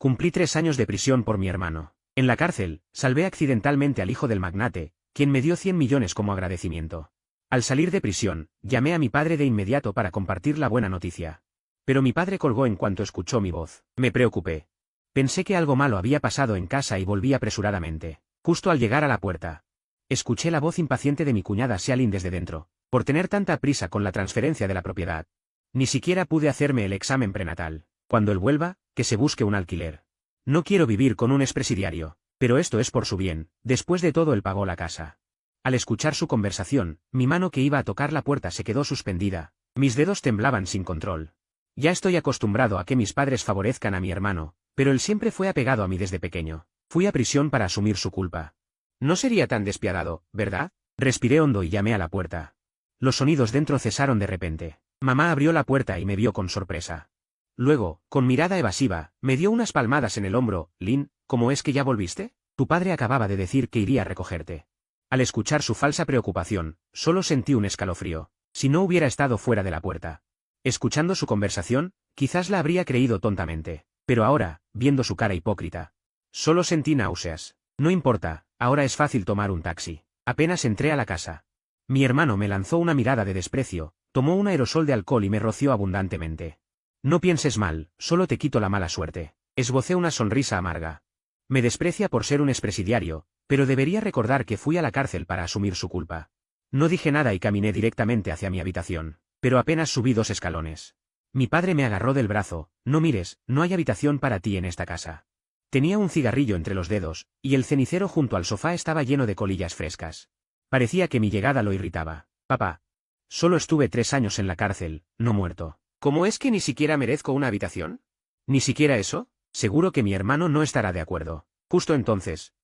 Cumplí 3 años de prisión por mi hermano. En la cárcel, salvé accidentalmente al hijo del magnate, quien me dio 100 millones como agradecimiento. Al salir de prisión, llamé a mi padre de inmediato para compartir la buena noticia. Pero mi padre colgó en cuanto escuchó mi voz. Me preocupé. Pensé que algo malo había pasado en casa y volví apresuradamente. Justo al llegar a la puerta, escuché la voz impaciente de mi cuñada Xiaolin desde dentro, por tener tanta prisa con la transferencia de la propiedad. Ni siquiera pude hacerme el examen prenatal. Cuando él vuelva, que se busque un alquiler. No quiero vivir con un expresidiario, pero esto es por su bien, después de todo él pagó la casa. Al escuchar su conversación, mi mano que iba a tocar la puerta se quedó suspendida, mis dedos temblaban sin control. Ya estoy acostumbrado a que mis padres favorezcan a mi hermano, pero él siempre fue apegado a mí desde pequeño. Fui a prisión para asumir su culpa. No sería tan despiadado, ¿verdad? Respiré hondo y llamé a la puerta. Los sonidos dentro cesaron de repente. Mamá abrió la puerta y me vio con sorpresa. Luego, con mirada evasiva, me dio unas palmadas en el hombro. Lin, ¿cómo es que ya volviste? Tu padre acababa de decir que iría a recogerte. Al escuchar su falsa preocupación, solo sentí un escalofrío. Si no hubiera estado fuera de la puerta. Escuchando su conversación, quizás la habría creído tontamente. Pero ahora, viendo su cara hipócrita, solo sentí náuseas. No importa, ahora es fácil tomar un taxi. Apenas entré a la casa. Mi hermano me lanzó una mirada de desprecio, tomó un aerosol de alcohol y me roció abundantemente. No pienses mal, solo te quito la mala suerte. Esbocé una sonrisa amarga. Me desprecia por ser un expresidiario, pero debería recordar que fui a la cárcel para asumir su culpa. No dije nada y caminé directamente hacia mi habitación, pero apenas subí 2 escalones. Mi padre me agarró del brazo. No mires, no hay habitación para ti en esta casa. Tenía un cigarrillo entre los dedos, y el cenicero junto al sofá estaba lleno de colillas frescas. Parecía que mi llegada lo irritaba. Papá. Solo estuve 3 años en la cárcel, no muerto. ¿Cómo es que ni siquiera merezco una habitación? ¿Ni siquiera eso? Seguro que mi hermano no estará de acuerdo. Justo entonces.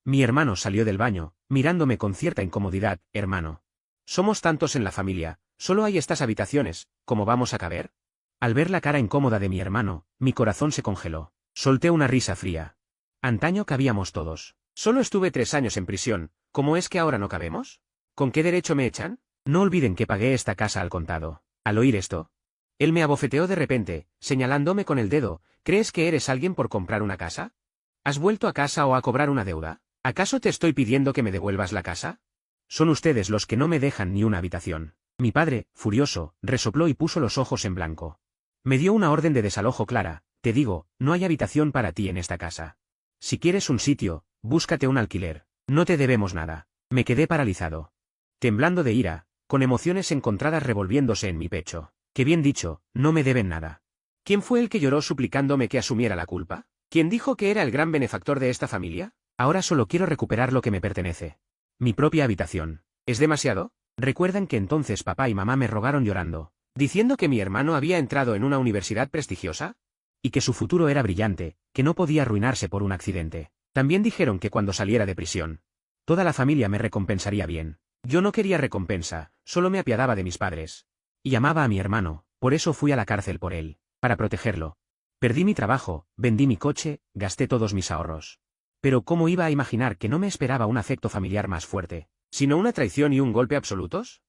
Mi hermano salió del baño, mirándome con cierta incomodidad. Hermano. Somos tantos en la familia, solo hay estas habitaciones, ¿cómo vamos a caber? Al ver la cara incómoda de mi hermano, mi corazón se congeló. Solté una risa fría. Antaño cabíamos todos. Solo estuve 3 años en prisión, ¿cómo es que ahora no cabemos? ¿Con qué derecho me echan? No olviden que pagué esta casa al contado. Al oír esto, él me abofeteó de repente, señalándome con el dedo. ¿Crees que eres alguien por comprar una casa? ¿Has vuelto a casa o a cobrar una deuda? ¿Acaso te estoy pidiendo que me devuelvas la casa? Son ustedes los que no me dejan ni una habitación. Mi padre, furioso, resopló y puso los ojos en blanco. Me dio una orden de desalojo clara. Te digo, no hay habitación para ti en esta casa. Si quieres un sitio, búscate un alquiler. No te debemos nada. Me quedé paralizado. Temblando de ira, con emociones encontradas revolviéndose en mi pecho. Qué bien dicho, no me deben nada. ¿Quién fue el que lloró suplicándome que asumiera la culpa? ¿Quién dijo que era el gran benefactor de esta familia? Ahora solo quiero recuperar lo que me pertenece. Mi propia habitación. ¿Es demasiado? ¿Recuerdan que entonces papá y mamá me rogaron llorando, diciendo que mi hermano había entrado en una universidad prestigiosa? Y que su futuro era brillante, que no podía arruinarse por un accidente. También dijeron que cuando saliera de prisión, toda la familia me recompensaría bien. Yo no quería recompensa, solo me apiadaba de mis padres. Y amaba a mi hermano, por eso fui a la cárcel por él, para protegerlo. Perdí mi trabajo, vendí mi coche, gasté todos mis ahorros. Pero ¿cómo iba a imaginar que no me esperaba un afecto familiar más fuerte, sino una traición y un golpe absolutos?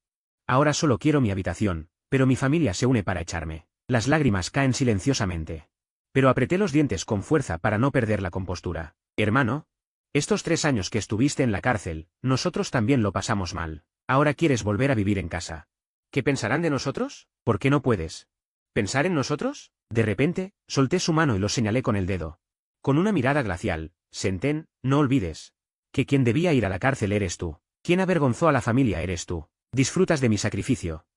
Ahora solo quiero mi habitación, pero mi familia se une para echarme. Las lágrimas caen silenciosamente. Pero apreté los dientes con fuerza para no perder la compostura. Hermano, estos 3 años que estuviste en la cárcel, nosotros también lo pasamos mal. Ahora quieres volver a vivir en casa. ¿Qué pensarán de nosotros? ¿Por qué no puedes pensar en nosotros? De repente, solté su mano y lo señalé con el dedo. Con una mirada glacial, Senten, no olvides que quien debía ir a la cárcel eres tú. Quien avergonzó a la familia eres tú. Disfrutas de mi sacrificio.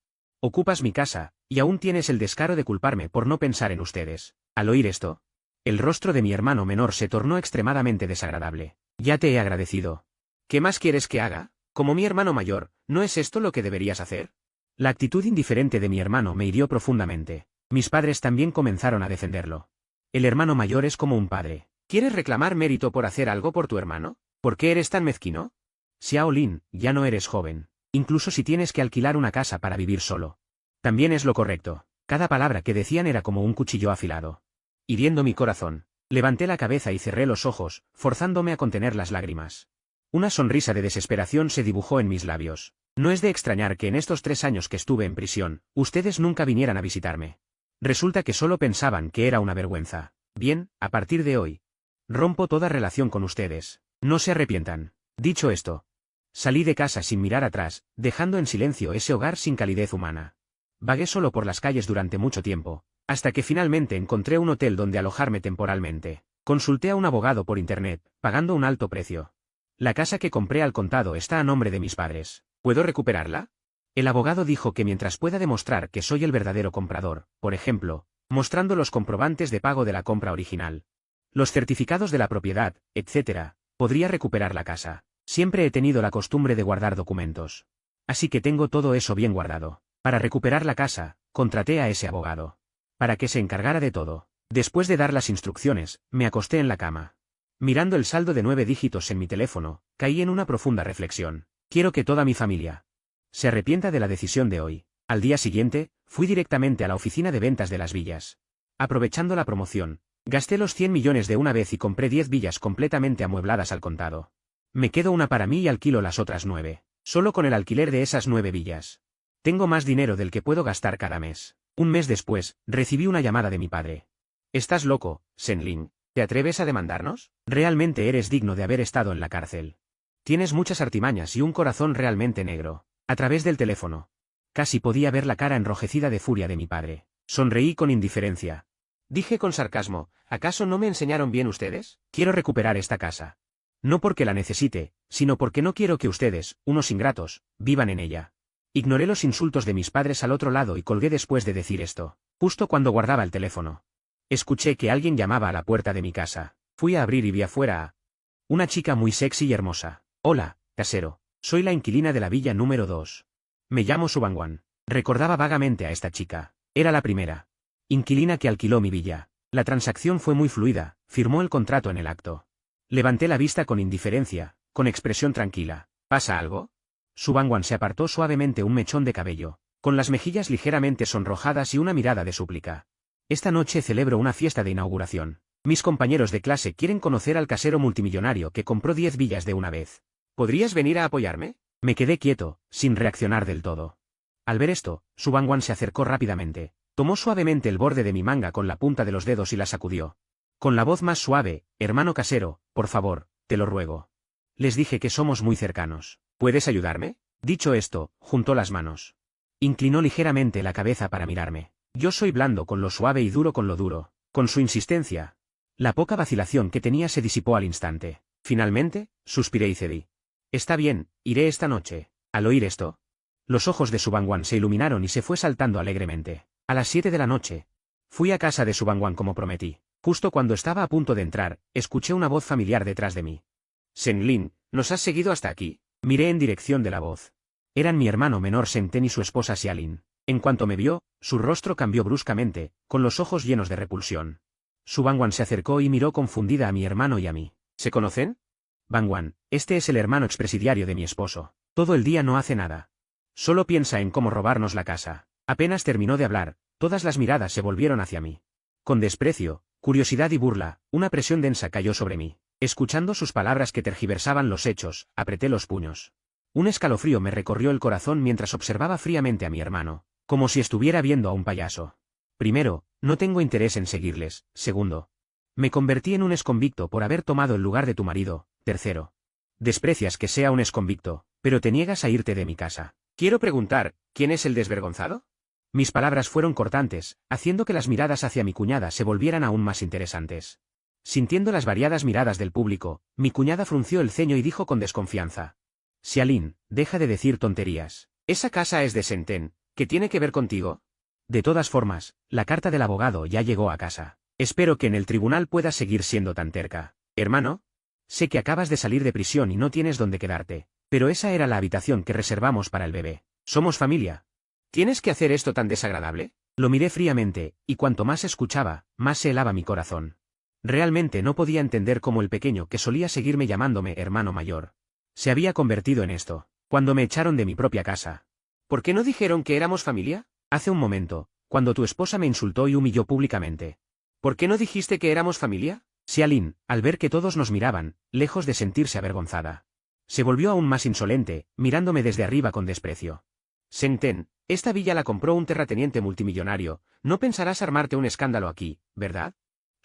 Ocupas mi casa, y aún tienes el descaro de culparme por no pensar en ustedes. Al oír esto, el rostro de mi hermano menor se tornó extremadamente desagradable. Ya te he agradecido. ¿Qué más quieres que haga? Como mi hermano mayor, ¿no es esto lo que deberías hacer? La actitud indiferente de mi hermano me hirió profundamente. Mis padres también comenzaron a defenderlo. El hermano mayor es como un padre. ¿Quieres reclamar mérito por hacer algo por tu hermano? ¿Por qué eres tan mezquino? Xiao Lin, ya no eres joven. Incluso si tienes que alquilar una casa para vivir solo. También es lo correcto. Cada palabra que decían era como un cuchillo afilado, hiriendo mi corazón. Levanté la cabeza y cerré los ojos, forzándome a contener las lágrimas. Una sonrisa de desesperación se dibujó en mis labios. No es de extrañar que en estos 3 años que estuve en prisión, ustedes nunca vinieran a visitarme. Resulta que solo pensaban que era una vergüenza. Bien, a partir de hoy. Rompo toda relación con ustedes. No se arrepientan. Dicho esto, salí de casa sin mirar atrás, dejando en silencio ese hogar sin calidez humana. Vagué solo por las calles durante mucho tiempo, hasta que finalmente encontré un hotel donde alojarme temporalmente. Consulté a un abogado por internet, pagando un alto precio. La casa que compré al contado está a nombre de mis padres. ¿Puedo recuperarla? El abogado dijo que mientras pueda demostrar que soy el verdadero comprador, por ejemplo, mostrando los comprobantes de pago de la compra original, los certificados de la propiedad, etc., podría recuperar la casa. Siempre he tenido la costumbre de guardar documentos. Así que tengo todo eso bien guardado. Para recuperar la casa, contraté a ese abogado. Para que se encargara de todo. Después de dar las instrucciones, me acosté en la cama. Mirando el saldo de 9 dígitos en mi teléfono, caí en una profunda reflexión. Quiero que toda mi familia se arrepienta de la decisión de hoy. Al día siguiente, fui directamente a la oficina de ventas de las villas. Aprovechando la promoción, gasté los 100 millones de una vez y compré 10 villas completamente amuebladas al contado. Me quedo una para mí y alquilo las otras 9. Solo con el alquiler de esas 9 villas. Tengo más dinero del que puedo gastar cada mes. Un mes después, recibí una llamada de mi padre. ¿Estás loco, Senlin? ¿Te atreves a demandarnos? Realmente eres digno de haber estado en la cárcel. Tienes muchas artimañas y un corazón realmente negro. A través del teléfono. Casi podía ver la cara enrojecida de furia de mi padre. Sonreí con indiferencia. Dije con sarcasmo, ¿acaso no me enseñaron bien ustedes? Quiero recuperar esta casa. No porque la necesite, sino porque no quiero que ustedes, unos ingratos, vivan en ella. Ignoré los insultos de mis padres al otro lado y colgué después de decir esto. Justo cuando guardaba el teléfono, escuché que alguien llamaba a la puerta de mi casa. Fui a abrir y vi afuera a una chica muy sexy y hermosa. Hola, casero. Soy la inquilina de la villa número 2. Me llamo Subangwan. Recordaba vagamente a esta chica. Era la primera inquilina que alquiló mi villa. La transacción fue muy fluida, firmó el contrato en el acto. Levanté la vista con indiferencia, con expresión tranquila. ¿Pasa algo? Subangwan se apartó suavemente un mechón de cabello, con las mejillas ligeramente sonrojadas y una mirada de súplica. Esta noche celebro una fiesta de inauguración. Mis compañeros de clase quieren conocer al casero multimillonario que compró 10 villas de una vez. ¿Podrías venir a apoyarme? Me quedé quieto, sin reaccionar del todo. Al ver esto, Subangwan se acercó rápidamente, tomó suavemente el borde de mi manga con la punta de los dedos y la sacudió. Con la voz más suave, hermano casero, por favor, te lo ruego. Les dije que somos muy cercanos. ¿Puedes ayudarme? Dicho esto, juntó las manos. Inclinó ligeramente la cabeza para mirarme. Yo soy blando con lo suave y duro con lo duro. Con su insistencia, la poca vacilación que tenía se disipó al instante. Finalmente, suspiré y cedí. Está bien, iré esta noche. Al oír esto, los ojos de Subangwan se iluminaron y se fue saltando alegremente. A las 7 de la noche, fui a casa de Subangwan como prometí. Justo cuando estaba a punto de entrar, escuché una voz familiar detrás de mí. Senlin, ¿nos has seguido hasta aquí? Miré en dirección de la voz. Eran mi hermano menor Senten y su esposa Xialin. En cuanto me vio, su rostro cambió bruscamente, con los ojos llenos de repulsión. Subangwan se acercó y miró confundida a mi hermano y a mí. ¿Se conocen? Bangwan, este es el hermano expresidiario de mi esposo. Todo el día no hace nada. Solo piensa en cómo robarnos la casa. Apenas terminó de hablar, todas las miradas se volvieron hacia mí. Con desprecio, curiosidad y burla, una presión densa cayó sobre mí. Escuchando sus palabras que tergiversaban los hechos, apreté los puños. Un escalofrío me recorrió el corazón mientras observaba fríamente a mi hermano, como si estuviera viendo a un payaso. Primero, no tengo interés en seguirles. Segundo, me convertí en un exconvicto por haber tomado el lugar de tu marido. Tercero, desprecias que sea un exconvicto, pero te niegas a irte de mi casa. Quiero preguntar, ¿quién es el desvergonzado? Mis palabras fueron cortantes, haciendo que las miradas hacia mi cuñada se volvieran aún más interesantes. Sintiendo las variadas miradas del público, mi cuñada frunció el ceño y dijo con desconfianza. Xialin, deja de decir tonterías. Esa casa es de Senten, ¿qué tiene que ver contigo? De todas formas, la carta del abogado ya llegó a casa. Espero que en el tribunal puedas seguir siendo tan terca. Hermano, sé que acabas de salir de prisión y no tienes dónde quedarte, pero esa era la habitación que reservamos para el bebé. Somos familia. ¿Tienes que hacer esto tan desagradable? Lo miré fríamente, y cuanto más escuchaba, más se helaba mi corazón. Realmente no podía entender cómo el pequeño que solía seguirme llamándome hermano mayor se había convertido en esto, cuando me echaron de mi propia casa. ¿Por qué no dijeron que éramos familia? Hace un momento, cuando tu esposa me insultó y humilló públicamente. ¿Por qué no dijiste que éramos familia? Xialin, al ver que todos nos miraban, lejos de sentirse avergonzada, se volvió aún más insolente, mirándome desde arriba con desprecio. Senten, esta villa la compró un terrateniente multimillonario, no pensarás armarte un escándalo aquí, ¿verdad?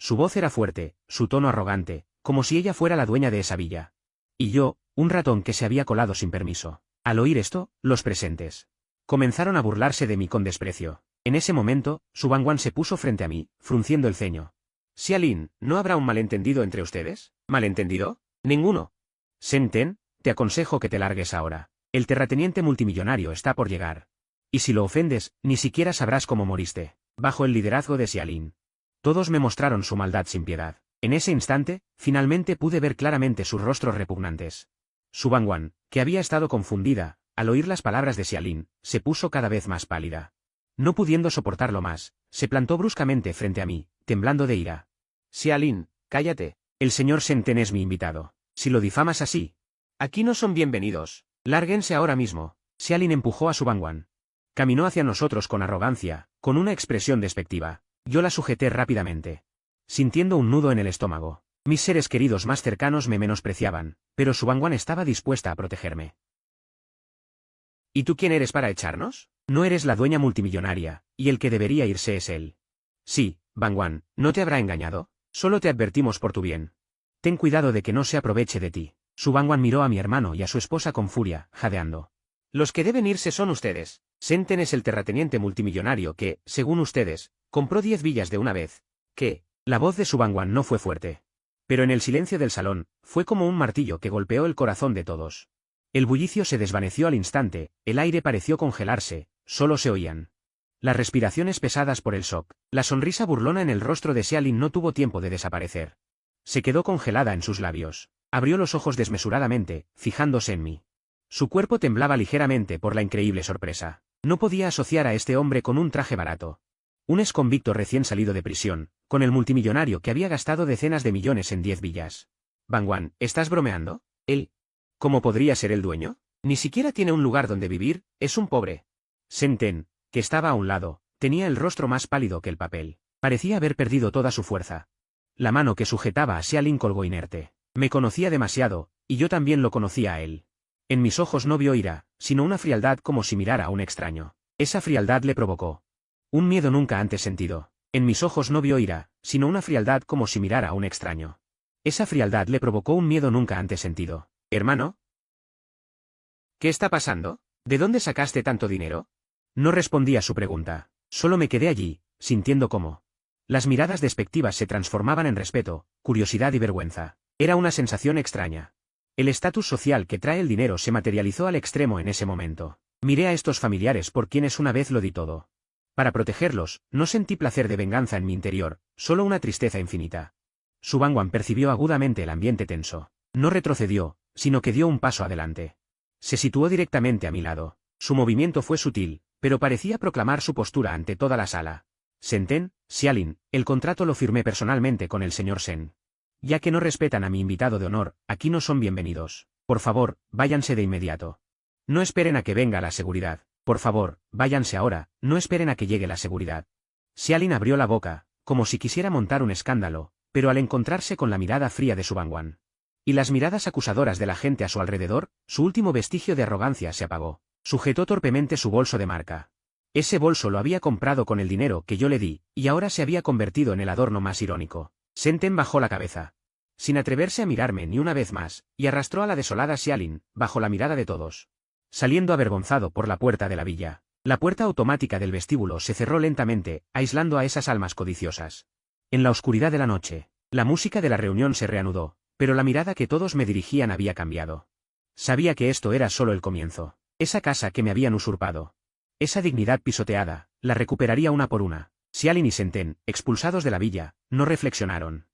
Su voz era fuerte, su tono arrogante, como si ella fuera la dueña de esa villa. Y yo, un ratón que se había colado sin permiso. Al oír esto, los presentes comenzaron a burlarse de mí con desprecio. En ese momento, Su Bangwan se puso frente a mí, frunciendo el ceño. Xialin, ¿no habrá un malentendido entre ustedes? ¿Malentendido? Ninguno. Shen Ten, te aconsejo que te largues ahora. El terrateniente multimillonario está por llegar. Y si lo ofendes, ni siquiera sabrás cómo moriste. Bajo el liderazgo de Xialin. Todos me mostraron su maldad sin piedad. En ese instante, finalmente pude ver claramente sus rostros repugnantes. Su Bangwan, que había estado confundida, al oír las palabras de Xialin, se puso cada vez más pálida. No pudiendo soportarlo más, se plantó bruscamente frente a mí, temblando de ira. Xialin, cállate. El señor Shen Ten es mi invitado. Si lo difamas así, aquí no son bienvenidos. Lárguense ahora mismo. Xialin empujó a Su Bangwan. Caminó hacia nosotros con arrogancia, con una expresión despectiva. Yo la sujeté rápidamente, sintiendo un nudo en el estómago. Mis seres queridos más cercanos me menospreciaban, pero Su Bangwan estaba dispuesta a protegerme. ¿Y tú quién eres para echarnos? No eres la dueña multimillonaria, y el que debería irse es él. Sí, Bangwan, ¿no te habrá engañado? Solo te advertimos por tu bien. Ten cuidado de que no se aproveche de ti. Su Bangwan miró a mi hermano y a su esposa con furia, jadeando. Los que deben irse son ustedes. Shen Ten es el terrateniente multimillonario que, según ustedes, compró 10 villas de una vez. ¿Qué? La voz de Su Bangwan no fue fuerte. Pero en el silencio del salón, fue como un martillo que golpeó el corazón de todos. El bullicio se desvaneció al instante, el aire pareció congelarse, solo se oían las respiraciones pesadas por el shock. La sonrisa burlona en el rostro de Xialin no tuvo tiempo de desaparecer. Se quedó congelada en sus labios. Abrió los ojos desmesuradamente, fijándose en mí. Su cuerpo temblaba ligeramente por la increíble sorpresa. No podía asociar a este hombre con un traje barato. Un exconvicto recién salido de prisión, con el multimillonario que había gastado decenas de millones en 10 villas. Bangwan, ¿estás bromeando? Él. ¿Cómo podría ser el dueño? Ni siquiera tiene un lugar donde vivir, es un pobre. Shen Ten, que estaba a un lado, tenía el rostro más pálido que el papel. Parecía haber perdido toda su fuerza. La mano que sujetaba a Xialin colgó inerte. Me conocía demasiado, y yo también lo conocía a él. En mis ojos no vio ira, sino una frialdad como si mirara a un extraño. Esa frialdad le provocó un miedo nunca antes sentido. En mis ojos no vio ira, sino una frialdad como si mirara a un extraño. Esa frialdad le provocó un miedo nunca antes sentido. ¿Hermano? ¿Qué está pasando? ¿De dónde sacaste tanto dinero? No respondí a su pregunta. Solo me quedé allí, sintiendo cómo las miradas despectivas se transformaban en respeto, curiosidad y vergüenza. Era una sensación extraña. El estatus social que trae el dinero se materializó al extremo en ese momento. Miré a estos familiares por quienes una vez lo di todo. Para protegerlos, no sentí placer de venganza en mi interior, solo una tristeza infinita. Su Bangwan percibió agudamente el ambiente tenso. No retrocedió, sino que dio un paso adelante. Se situó directamente a mi lado. Su movimiento fue sutil, pero parecía proclamar su postura ante toda la sala. Shen Ten, Xialin, el contrato lo firmé personalmente con el señor Shen. Ya que no respetan a mi invitado de honor, aquí no son bienvenidos. Por favor, váyanse de inmediato. No esperen a que venga la seguridad. Por favor, váyanse ahora, no esperen a que llegue la seguridad. Xialin abrió la boca, como si quisiera montar un escándalo, pero al encontrarse con la mirada fría de Su Bangwan y las miradas acusadoras de la gente a su alrededor, su último vestigio de arrogancia se apagó. Sujetó torpemente su bolso de marca. Ese bolso lo había comprado con el dinero que yo le di, y ahora se había convertido en el adorno más irónico. Shen Ten bajó la cabeza, sin atreverse a mirarme ni una vez más, y arrastró a la desolada Xialin, bajo la mirada de todos. Saliendo avergonzado por la puerta de la villa. La puerta automática del vestíbulo se cerró lentamente, aislando a esas almas codiciosas. En la oscuridad de la noche, la música de la reunión se reanudó, pero la mirada que todos me dirigían había cambiado. Sabía que esto era solo el comienzo. Esa casa que me habían usurpado, esa dignidad pisoteada, la recuperaría una por una. Xialin y Shen Ten, expulsados de la villa, no reflexionaron,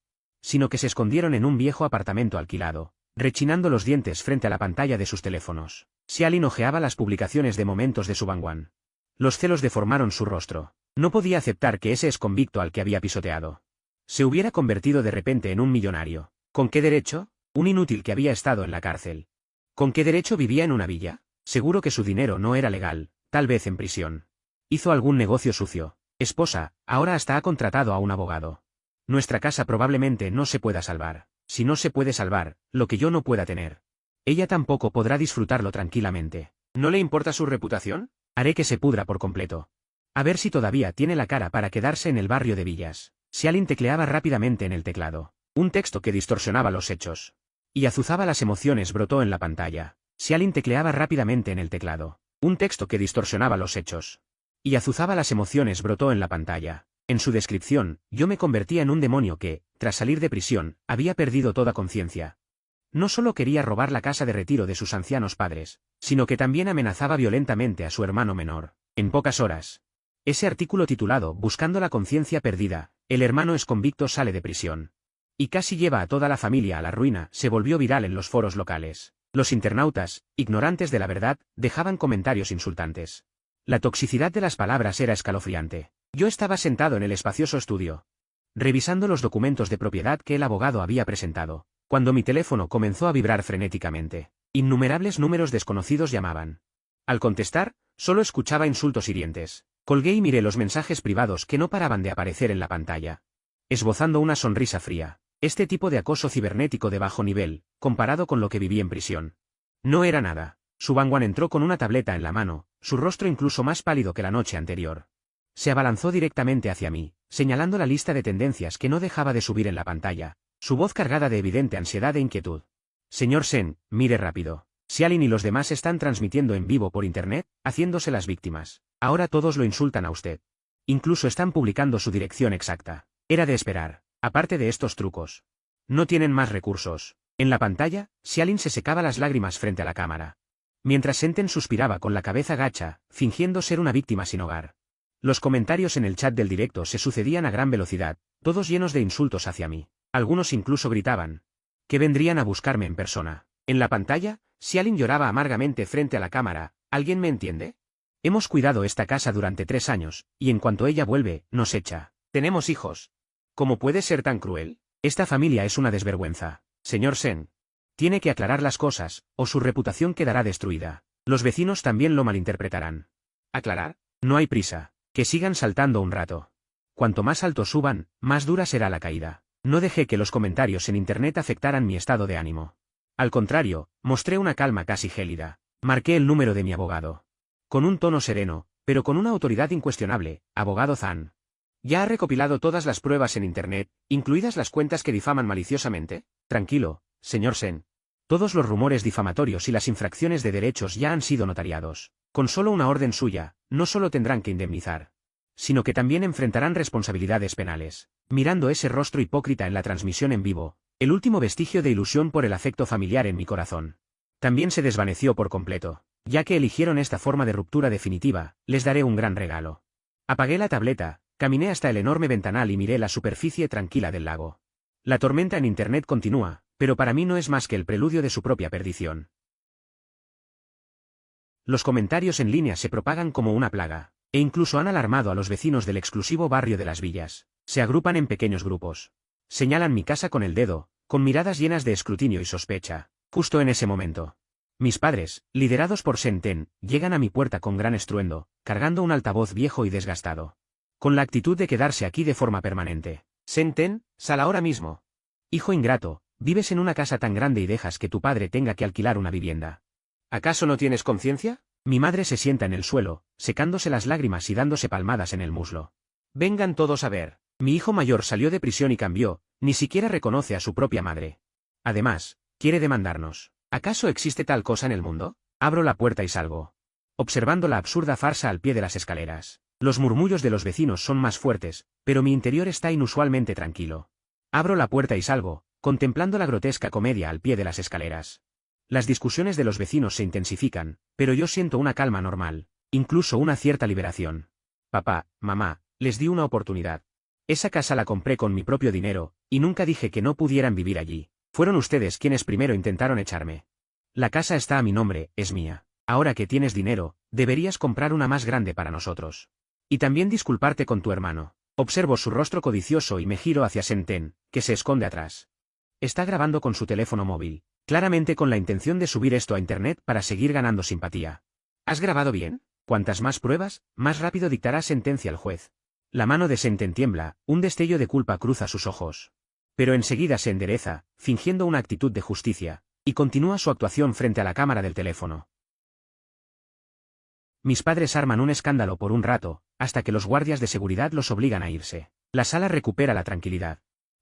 sino que se escondieron en un viejo apartamento alquilado, rechinando los dientes frente a la pantalla de sus teléfonos. Xialin hojeaba las publicaciones de momentos de Su Bangwan. Los celos deformaron su rostro. No podía aceptar que ese exconvicto al que había pisoteado se hubiera convertido de repente en un millonario. ¿Con qué derecho? Un inútil que había estado en la cárcel. ¿Con qué derecho vivía en una villa? Seguro que su dinero no era legal, tal vez en prisión. Hizo algún negocio sucio. Esposa, ahora hasta ha contratado a un abogado. Nuestra casa probablemente no se pueda salvar. Si no se puede salvar, lo que yo no pueda tener, ella tampoco podrá disfrutarlo tranquilamente. ¿No le importa su reputación? Haré que se pudra por completo. A ver si todavía tiene la cara para quedarse en el barrio de Villas. Xialin tecleaba rápidamente en el teclado. Un texto que distorsionaba los hechos y azuzaba las emociones brotó en la pantalla. Xialin tecleaba rápidamente en el teclado. Un texto que distorsionaba los hechos y azuzaba las emociones brotó en la pantalla. En su descripción, yo me convertía en un demonio que, tras salir de prisión, había perdido toda conciencia. No solo quería robar la casa de retiro de sus ancianos padres, sino que también amenazaba violentamente a su hermano menor. En pocas horas. Ese artículo titulado Buscando la conciencia perdida, el hermano exconvicto sale de prisión y casi lleva a toda la familia a la ruina, se volvió viral en los foros locales. Los internautas, ignorantes de la verdad, dejaban comentarios insultantes. La toxicidad de las palabras era escalofriante. Yo estaba sentado en el espacioso estudio, revisando los documentos de propiedad que el abogado había presentado, cuando mi teléfono comenzó a vibrar frenéticamente. Innumerables números desconocidos llamaban. Al contestar, solo escuchaba insultos hirientes. Colgué y miré los mensajes privados que no paraban de aparecer en la pantalla, esbozando una sonrisa fría. Este tipo de acoso cibernético de bajo nivel, comparado con lo que viví en prisión, no era nada. Su Bangwan entró con una tableta en la mano, su rostro incluso más pálido que la noche anterior. Se abalanzó directamente hacia mí, señalando la lista de tendencias que no dejaba de subir en la pantalla, su voz cargada de evidente ansiedad e inquietud. Señor Sen, mire rápido. Xialin y los demás están transmitiendo en vivo por internet, haciéndose las víctimas. Ahora todos lo insultan a usted. Incluso están publicando su dirección exacta. Era de esperar. Aparte de estos trucos, no tienen más recursos. En la pantalla, Xialin se secaba las lágrimas frente a la cámara, mientras Senten suspiraba con la cabeza gacha, fingiendo ser una víctima sin hogar. Los comentarios en el chat del directo se sucedían a gran velocidad, todos llenos de insultos hacia mí. Algunos incluso gritaban que vendrían a buscarme en persona. En la pantalla, Xialin lloraba amargamente frente a la cámara. ¿Alguien me entiende? Hemos cuidado esta casa durante 3 años, y en cuanto ella vuelve, nos echa. Tenemos hijos. ¿Cómo puede ser tan cruel? Esta familia es una desvergüenza. Señor Sen. Tiene que aclarar las cosas, o su reputación quedará destruida. Los vecinos también lo malinterpretarán. ¿Aclarar? No hay prisa. Que sigan saltando un rato. Cuanto más alto suban, más dura será la caída. No dejé que los comentarios en internet afectaran mi estado de ánimo. Al contrario, mostré una calma casi gélida. Marqué el número de mi abogado. Con un tono sereno, pero con una autoridad incuestionable, abogado Zhang. ¿Ya ha recopilado todas las pruebas en internet, incluidas las cuentas que difaman maliciosamente? Tranquilo, señor Sen. Todos los rumores difamatorios y las infracciones de derechos ya han sido notariados. Con solo una orden suya, no solo tendrán que indemnizar, sino que también enfrentarán responsabilidades penales. Mirando ese rostro hipócrita en la transmisión en vivo, el último vestigio de ilusión por el afecto familiar en mi corazón también se desvaneció por completo. Ya que eligieron esta forma de ruptura definitiva, les daré un gran regalo. Apagué la tableta, caminé hasta el enorme ventanal y miré la superficie tranquila del lago. La tormenta en internet continúa, pero para mí no es más que el preludio de su propia perdición. Los comentarios en línea se propagan como una plaga, e incluso han alarmado a los vecinos del exclusivo barrio de Las Villas. Se agrupan en pequeños grupos. Señalan mi casa con el dedo, con miradas llenas de escrutinio y sospecha. Justo en ese momento, mis padres, liderados por Senten, llegan a mi puerta con gran estruendo, cargando un altavoz viejo y desgastado, con la actitud de quedarse aquí de forma permanente. Senten, sal ahora mismo. Hijo ingrato, vives en una casa tan grande y dejas que tu padre tenga que alquilar una vivienda. ¿Acaso no tienes conciencia? Mi madre se sienta en el suelo, secándose las lágrimas y dándose palmadas en el muslo. Vengan todos a ver. Mi hijo mayor salió de prisión y cambió, ni siquiera reconoce a su propia madre. Además, quiere demandarnos. ¿Acaso existe tal cosa en el mundo? Abro la puerta y salgo, observando la absurda farsa al pie de las escaleras. Los murmullos de los vecinos son más fuertes, pero mi interior está inusualmente tranquilo. Abro la puerta y salgo, contemplando la grotesca comedia al pie de las escaleras. Las discusiones de los vecinos se intensifican, pero yo siento una calma normal, incluso una cierta liberación. Papá, mamá, les di una oportunidad. Esa casa la compré con mi propio dinero, y nunca dije que no pudieran vivir allí. Fueron ustedes quienes primero intentaron echarme. La casa está a mi nombre, es mía. Ahora que tienes dinero, deberías comprar una más grande para nosotros. Y también disculparte con tu hermano. Observo su rostro codicioso y me giro hacia Senten, que se esconde atrás. Está grabando con su teléfono móvil, claramente con la intención de subir esto a internet para seguir ganando simpatía. ¿Has grabado bien? Cuantas más pruebas, más rápido dictará sentencia el juez. La mano de Senten tiembla, un destello de culpa cruza sus ojos. Pero enseguida se endereza, fingiendo una actitud de justicia, y continúa su actuación frente a la cámara del teléfono. Mis padres arman un escándalo por un rato, hasta que los guardias de seguridad los obligan a irse. La sala recupera la tranquilidad.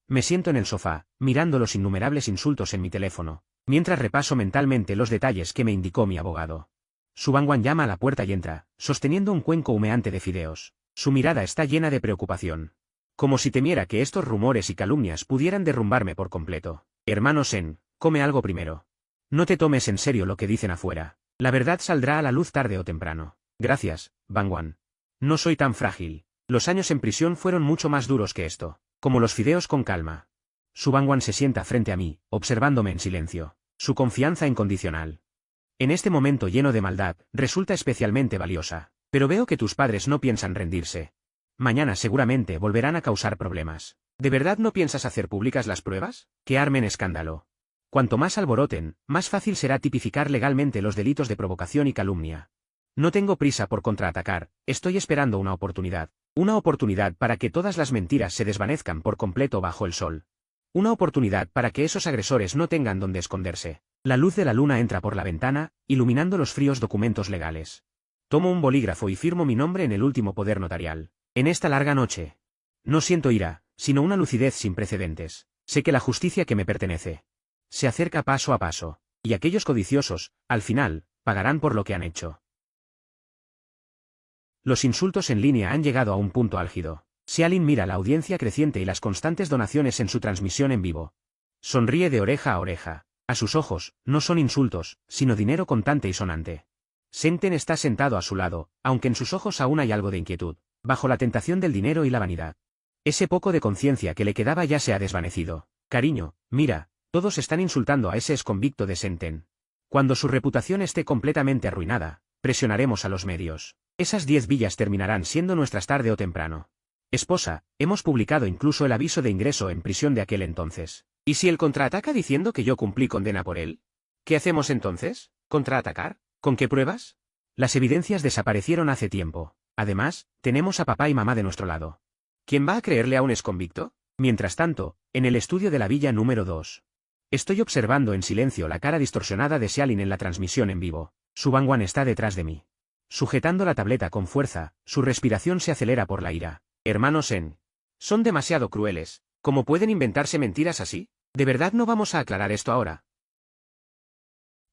Me siento en el sofá, mirando los innumerables insultos en mi teléfono, mientras repaso mentalmente los detalles que me indicó mi abogado. Su Bangwan llama a la puerta y entra, sosteniendo un cuenco humeante de fideos. Su mirada está llena de preocupación. Como si temiera que estos rumores y calumnias pudieran derrumbarme por completo. Hermano Sen, come algo primero. No te tomes en serio lo que dicen afuera. La verdad saldrá a la luz tarde o temprano. Gracias, Bangwan. No soy tan frágil. Los años en prisión fueron mucho más duros que esto. Como los fideos con calma. Su Bangwan se sienta frente a mí, observándome en silencio. Su confianza incondicional. En este momento lleno de maldad, resulta especialmente valiosa. Pero veo que tus padres no piensan rendirse. Mañana seguramente volverán a causar problemas. ¿De verdad no piensas hacer públicas las pruebas? Que armen escándalo. Cuanto más alboroten, más fácil será tipificar legalmente los delitos de provocación y calumnia. No tengo prisa por contraatacar, estoy esperando una oportunidad. Una oportunidad para que todas las mentiras se desvanezcan por completo bajo el sol. Una oportunidad para que esos agresores no tengan donde esconderse. La luz de la luna entra por la ventana, iluminando los fríos documentos legales. Tomo un bolígrafo y firmo mi nombre en el último poder notarial. En esta larga noche. No siento ira, sino una lucidez sin precedentes. Sé que la justicia que me pertenece se acerca paso a paso, y aquellos codiciosos, al final, pagarán por lo que han hecho. Los insultos en línea han llegado a un punto álgido. Xiaolin mira la audiencia creciente y las constantes donaciones en su transmisión en vivo. Sonríe de oreja a oreja. A sus ojos, no son insultos, sino dinero contante y sonante. Senten está sentado a su lado, aunque en sus ojos aún hay algo de inquietud, bajo la tentación del dinero y la vanidad. Ese poco de conciencia que le quedaba ya se ha desvanecido. Cariño, mira, todos están insultando a ese exconvicto de Senten. Cuando su reputación esté completamente arruinada, presionaremos a los medios. Esas 10 villas terminarán siendo nuestras tarde o temprano. Esposa, hemos publicado incluso el aviso de ingreso en prisión de aquel entonces. ¿Y si él contraataca diciendo que yo cumplí condena por él? ¿Qué hacemos entonces? ¿Contraatacar? ¿Con qué pruebas? Las evidencias desaparecieron hace tiempo. Además, tenemos a papá y mamá de nuestro lado. ¿Quién va a creerle a un exconvicto? Mientras tanto, en el estudio de la villa número 2. Estoy observando en silencio la cara distorsionada de Xiaolin en la transmisión en vivo. Su Bangwan está detrás de mí. Sujetando la tableta con fuerza, su respiración se acelera por la ira. Hermano Sen. Son demasiado crueles. ¿Cómo pueden inventarse mentiras así? ¿De verdad no vamos a aclarar esto ahora?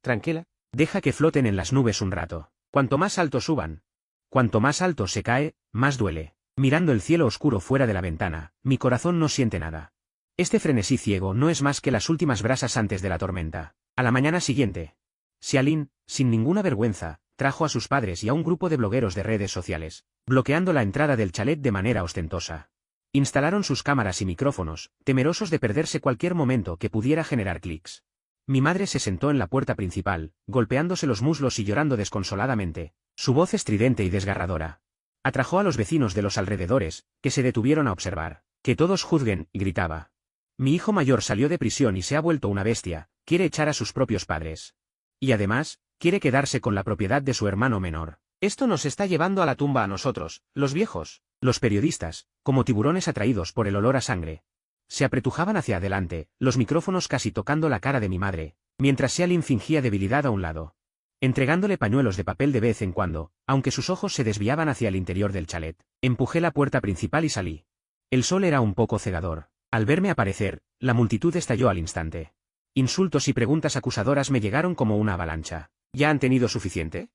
Tranquila. Deja que floten en las nubes un rato. Cuanto más alto suban, cuanto más alto se cae, más duele. Mirando el cielo oscuro fuera de la ventana, mi corazón no siente nada. Este frenesí ciego no es más que las últimas brasas antes de la tormenta. A la mañana siguiente, Xiaolin, sin ninguna vergüenza, trajo a sus padres y a un grupo de blogueros de redes sociales, bloqueando la entrada del chalet de manera ostentosa. Instalaron sus cámaras y micrófonos, temerosos de perderse cualquier momento que pudiera generar clics. Mi madre se sentó en la puerta principal, golpeándose los muslos y llorando desconsoladamente, su voz estridente y desgarradora. Atrajo a los vecinos de los alrededores, que se detuvieron a observar. Que todos juzguen, gritaba. Mi hijo mayor salió de prisión y se ha vuelto una bestia, quiere echar a sus propios padres. Y además, quiere quedarse con la propiedad de su hermano menor. Esto nos está llevando a la tumba a nosotros, los viejos. Los periodistas, como tiburones atraídos por el olor a sangre, se apretujaban hacia adelante, los micrófonos casi tocando la cara de mi madre, mientras Xiaolin fingía debilidad a un lado, entregándole pañuelos de papel de vez en cuando, aunque sus ojos se desviaban hacia el interior del chalet. Empujé la puerta principal y salí. El sol era un poco cegador. Al verme aparecer, la multitud estalló al instante. Insultos y preguntas acusadoras me llegaron como una avalancha. ¿Ya han tenido suficiente?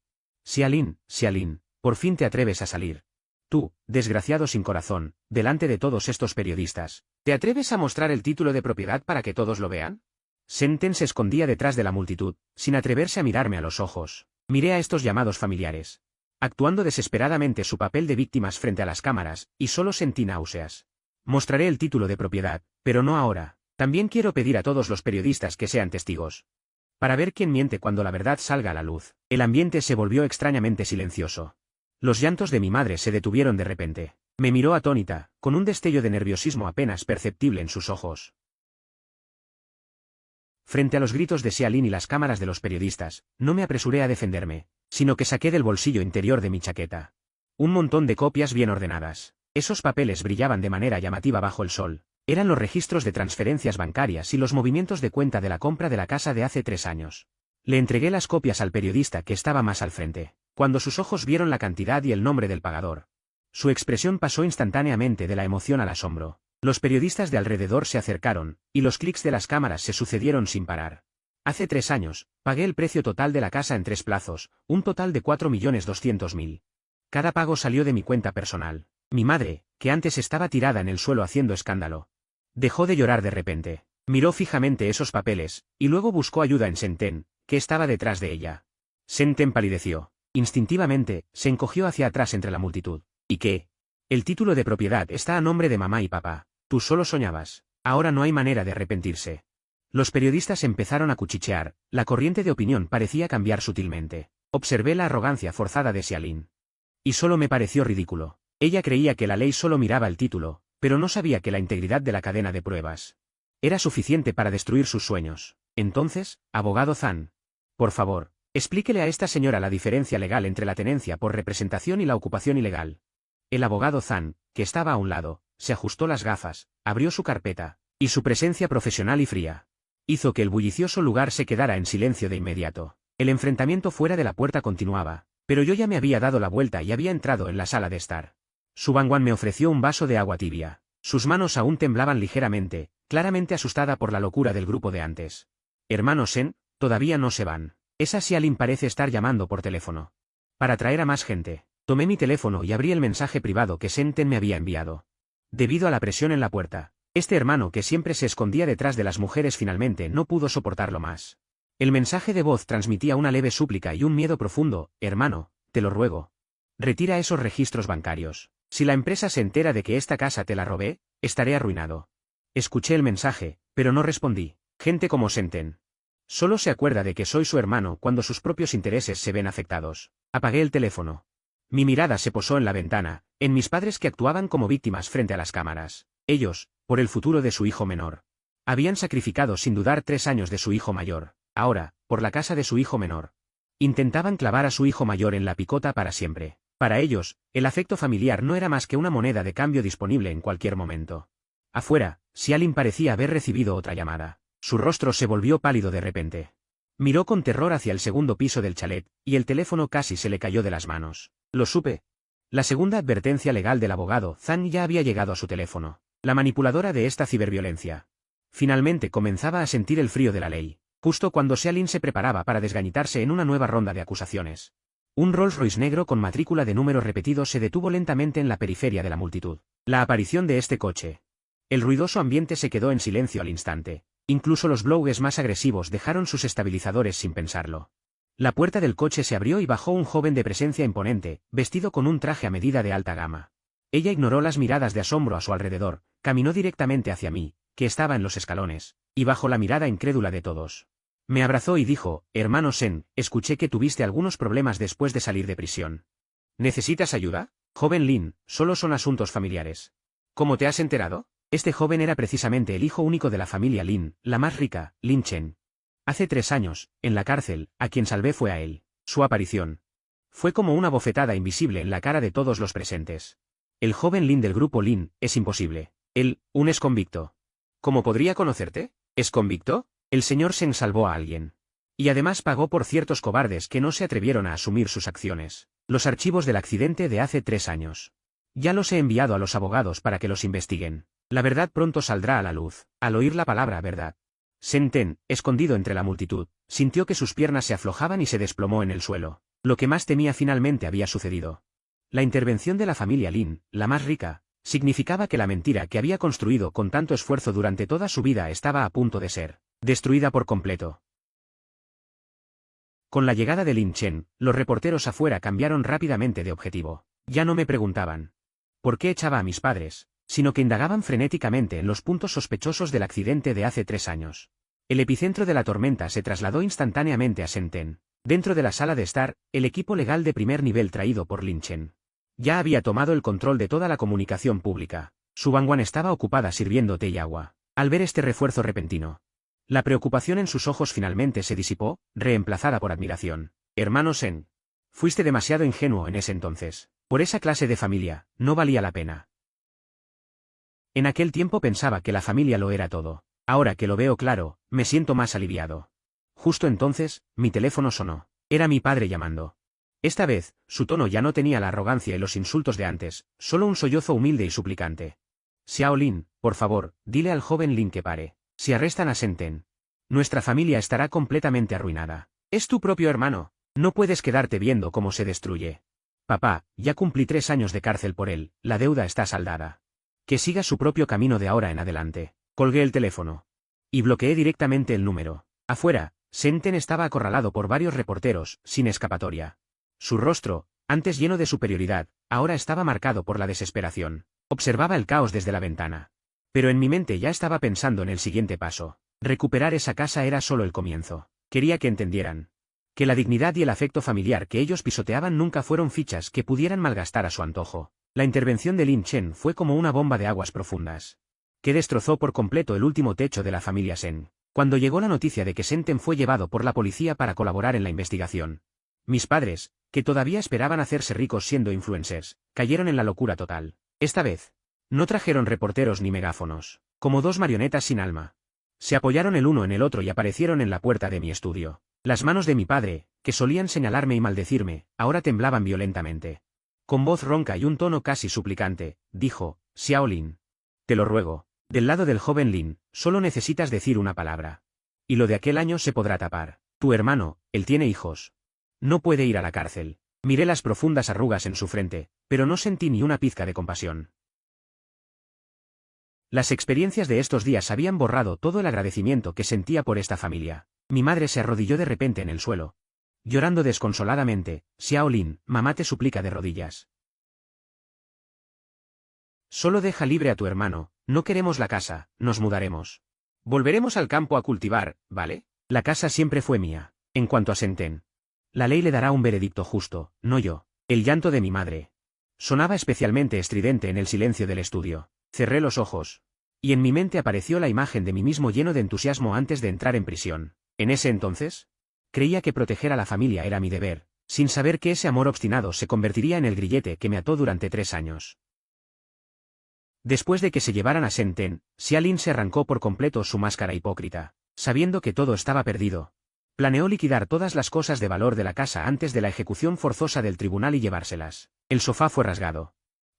Xiaolin, Xiaolin, por fin te atreves a salir. Tú, desgraciado sin corazón, delante de todos estos periodistas, ¿te atreves a mostrar el título de propiedad para que todos lo vean? Senten se escondía detrás de la multitud, sin atreverse a mirarme a los ojos. Miré a estos llamados familiares, actuando desesperadamente su papel de víctimas frente a las cámaras, y solo sentí náuseas. Mostraré el título de propiedad, pero no ahora. También quiero pedir a todos los periodistas que sean testigos. Para ver quién miente cuando la verdad salga a la luz. El ambiente se volvió extrañamente silencioso. Los llantos de mi madre se detuvieron de repente. Me miró atónita, con un destello de nerviosismo apenas perceptible en sus ojos. Frente a los gritos de Xiaolin y las cámaras de los periodistas, no me apresuré a defenderme, sino que saqué del bolsillo interior de mi chaqueta un montón de copias bien ordenadas. Esos papeles brillaban de manera llamativa bajo el sol. Eran los registros de transferencias bancarias y los movimientos de cuenta de la compra de la casa de hace 3 años. Le entregué las copias al periodista que estaba más al frente. Cuando sus ojos vieron la cantidad y el nombre del pagador, Su expresión pasó instantáneamente de la emoción al asombro. Los periodistas de alrededor se acercaron, y los clics de las cámaras se sucedieron sin parar. Hace 3 años, pagué el precio total de la casa en 3 plazos, un total de 4.200.000. Cada pago salió de mi cuenta personal. Mi madre, que antes estaba tirada en el suelo haciendo escándalo, dejó de llorar de repente. Miró fijamente esos papeles, y luego buscó ayuda en Senten, que estaba detrás de ella. Senten palideció. Instintivamente, se encogió hacia atrás entre la multitud. ¿Y qué? El título de propiedad está a nombre de mamá y papá. Tú solo soñabas. Ahora no hay manera de arrepentirse. Los periodistas empezaron a cuchichear, la corriente de opinión parecía cambiar sutilmente. Observé la arrogancia forzada de Xialin. Y solo me pareció ridículo. Ella creía que la ley solo miraba el título, pero no sabía que la integridad de la cadena de pruebas era suficiente para destruir sus sueños. Entonces, abogado Zhang, por favor, explíquele a esta señora la diferencia legal entre la tenencia por representación y la ocupación ilegal. El abogado Zhang, que estaba a un lado, se ajustó las gafas, abrió su carpeta, y su presencia profesional y fría hizo que el bullicioso lugar se quedara en silencio de inmediato. El enfrentamiento fuera de la puerta continuaba, pero yo ya me había dado la vuelta y había entrado en la sala de estar. Su Bangwan me ofreció un vaso de agua tibia. Sus manos aún temblaban ligeramente, claramente asustada por la locura del grupo de antes. Hermano Shen, todavía no se van. Esa Xialin parece estar llamando por teléfono. Para traer a más gente. Tomé mi teléfono y abrí el mensaje privado que Senten me había enviado. Debido a la presión en la puerta, este hermano que siempre se escondía detrás de las mujeres finalmente no pudo soportarlo más. El mensaje de voz transmitía una leve súplica y un miedo profundo. Hermano, te lo ruego. Retira esos registros bancarios. Si la empresa se entera de que esta casa te la robé, estaré arruinado. Escuché el mensaje, pero no respondí. Gente como Senten. Solo se acuerda de que soy su hermano cuando sus propios intereses se ven afectados. Apagué el teléfono. Mi mirada se posó en la ventana, en mis padres que actuaban como víctimas frente a las cámaras. Ellos, por el futuro de su hijo menor. Habían sacrificado sin dudar 3 años de su hijo mayor. Ahora, por la casa de su hijo menor. Intentaban clavar a su hijo mayor en la picota para siempre. Para ellos, el afecto familiar no era más que una moneda de cambio disponible en cualquier momento. Afuera, Xialin parecía haber recibido otra llamada. Su rostro se volvió pálido de repente. Miró con terror hacia el segundo piso del chalet, y el teléfono casi se le cayó de las manos. Lo supe. La segunda advertencia legal del abogado Zhang ya había llegado a su teléfono. La manipuladora de esta ciberviolencia. Finalmente comenzaba a sentir el frío de la ley, justo cuando Xialin se preparaba para desgañitarse en una nueva ronda de acusaciones. Un Rolls-Royce negro con matrícula de números repetidos se detuvo lentamente en la periferia de la multitud. La aparición de este coche. El ruidoso ambiente se quedó en silencio al instante. Incluso los blogues más agresivos dejaron sus estabilizadores sin pensarlo. La puerta del coche se abrió y bajó un joven de presencia imponente, vestido con un traje a medida de alta gama. Ella ignoró las miradas de asombro a su alrededor, caminó directamente hacia mí, que estaba en los escalones, y bajo la mirada incrédula de todos. Me abrazó y dijo, hermano Shen, escuché que tuviste algunos problemas después de salir de prisión. ¿Necesitas ayuda? Joven Lin, solo son asuntos familiares. ¿Cómo te has enterado? Este joven era precisamente el hijo único de la familia Lin, la más rica, Lin Chen. Hace 3 años, en la cárcel, a quien salvé fue a él. Su aparición fue como una bofetada invisible en la cara de todos los presentes. El joven Lin del grupo Lin, es imposible. Él, un exconvicto. ¿Cómo podría conocerte? ¿Es convicto? El señor Shen salvó a alguien. Y además pagó por ciertos cobardes que no se atrevieron a asumir sus acciones. Los archivos del accidente de hace 3 años. Ya los he enviado a los abogados para que los investiguen. La verdad pronto saldrá a la luz. Al oír la palabra verdad, Senten, escondido entre la multitud, sintió que sus piernas se aflojaban y se desplomó en el suelo. Lo que más temía finalmente había sucedido. La intervención de la familia Lin, la más rica, significaba que la mentira que había construido con tanto esfuerzo durante toda su vida estaba a punto de ser destruida por completo. Con la llegada de Lin Chen, los reporteros afuera cambiaron rápidamente de objetivo. Ya no me preguntaban por qué echaba a mis padres, sino que indagaban frenéticamente en los puntos sospechosos del accidente de hace 3 años. El epicentro de la tormenta se trasladó instantáneamente a Senten. Dentro de la sala de estar, el equipo legal de primer nivel traído por Lin Chen ya había tomado el control de toda la comunicación pública. Su Bangwan estaba ocupada sirviendo té y agua. Al ver este refuerzo repentino, la preocupación en sus ojos finalmente se disipó, reemplazada por admiración. Hermano Shen, fuiste demasiado ingenuo en ese entonces. Por esa clase de familia, no valía la pena. En aquel tiempo pensaba que la familia lo era todo. Ahora que lo veo claro, me siento más aliviado. Justo entonces, mi teléfono sonó. Era mi padre llamando. Esta vez, su tono ya no tenía la arrogancia y los insultos de antes, solo un sollozo humilde y suplicante. Xiao Lin, por favor, dile al joven Lin que pare. Si arrestan a Shenten, nuestra familia estará completamente arruinada. Es tu propio hermano. No puedes quedarte viendo cómo se destruye. Papá, ya cumplí 3 años de cárcel por él, la deuda está saldada. Que siga su propio camino de ahora en adelante. Colgué el teléfono. Y bloqueé directamente el número. Afuera, Shenten estaba acorralado por varios reporteros, sin escapatoria. Su rostro, antes lleno de superioridad, ahora estaba marcado por la desesperación. Observaba el caos desde la ventana. Pero en mi mente ya estaba pensando en el siguiente paso. Recuperar esa casa era solo el comienzo. Quería que entendieran que la dignidad y el afecto familiar que ellos pisoteaban nunca fueron fichas que pudieran malgastar a su antojo. La intervención de Lin Chen fue como una bomba de aguas profundas, que destrozó por completo el último techo de la familia Shen. Cuando llegó la noticia de que Shenten fue llevado por la policía para colaborar en la investigación, mis padres, que todavía esperaban hacerse ricos siendo influencers, cayeron en la locura total. Esta vez, no trajeron reporteros ni megáfonos, como dos marionetas sin alma. Se apoyaron el uno en el otro y aparecieron en la puerta de mi estudio. Las manos de mi padre, que solían señalarme y maldecirme, ahora temblaban violentamente. Con voz ronca y un tono casi suplicante, dijo, Xiao Lin. Te lo ruego. Del lado del joven Lin, solo necesitas decir una palabra. Y lo de aquel año se podrá tapar. Tu hermano, él tiene hijos. No puede ir a la cárcel. Miré las profundas arrugas en su frente, pero no sentí ni una pizca de compasión. Las experiencias de estos días habían borrado todo el agradecimiento que sentía por esta familia. Mi madre se arrodilló de repente en el suelo. Llorando desconsoladamente, Xiao Lin, mamá te suplica de rodillas. Solo deja libre a tu hermano, no queremos la casa, nos mudaremos. Volveremos al campo a cultivar, ¿vale? La casa siempre fue mía. En cuanto a Shenten, la ley le dará un veredicto justo, no yo. El llanto de mi madre sonaba especialmente estridente en el silencio del estudio. Cerré los ojos. Y en mi mente apareció la imagen de mí mismo lleno de entusiasmo antes de entrar en prisión. En ese entonces, creía que proteger a la familia era mi deber, sin saber que ese amor obstinado se convertiría en el grillete que me ató durante 3 años. Después de que se llevaran a Shenten, Xiao Lin se arrancó por completo su máscara hipócrita. Sabiendo que todo estaba perdido, planeó liquidar todas las cosas de valor de la casa antes de la ejecución forzosa del tribunal y llevárselas. El sofá fue rasgado.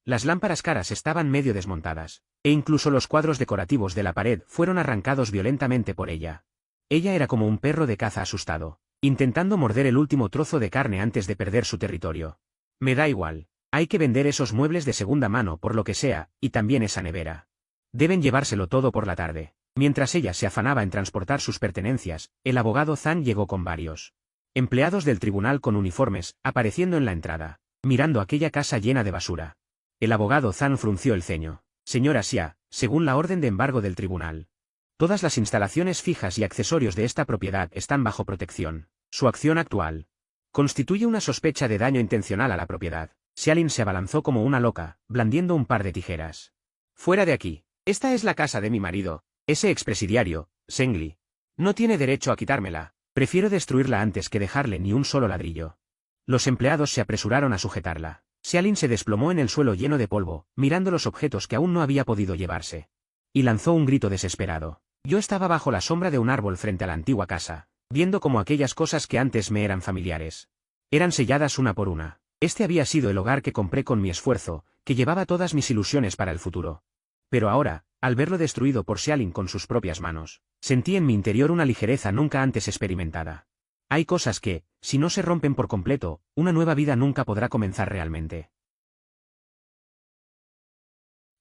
Las lámparas caras estaban medio desmontadas, e incluso los cuadros decorativos de la pared fueron arrancados violentamente por ella. Ella era como un perro de caza asustado, intentando morder el último trozo de carne antes de perder su territorio. Me da igual. Hay que vender esos muebles de segunda mano por lo que sea, y también esa nevera. Deben llevárselo todo por la tarde. Mientras ella se afanaba en transportar sus pertenencias, el abogado Zhang llegó con varios empleados del tribunal con uniformes, apareciendo en la entrada, mirando aquella casa llena de basura. El abogado Zhang frunció el ceño. Señora Xia, según la orden de embargo del tribunal, todas las instalaciones fijas y accesorios de esta propiedad están bajo protección. Su acción actual constituye una sospecha de daño intencional a la propiedad. Xiao Lin se abalanzó como una loca, blandiendo un par de tijeras. Fuera de aquí. Esta es la casa de mi marido. Ese expresidiario, Zhengli, no tiene derecho a quitármela. Prefiero destruirla antes que dejarle ni un solo ladrillo. Los empleados se apresuraron a sujetarla. Xiao Lin se desplomó en el suelo lleno de polvo, mirando los objetos que aún no había podido llevarse. Y lanzó un grito desesperado. Yo estaba bajo la sombra de un árbol frente a la antigua casa, viendo cómo aquellas cosas que antes me eran familiares eran selladas una por una. Este había sido el hogar que compré con mi esfuerzo, que llevaba todas mis ilusiones para el futuro. Pero ahora, al verlo destruido por Xiao Lin con sus propias manos, sentí en mi interior una ligereza nunca antes experimentada. Hay cosas que, si no se rompen por completo, una nueva vida nunca podrá comenzar realmente.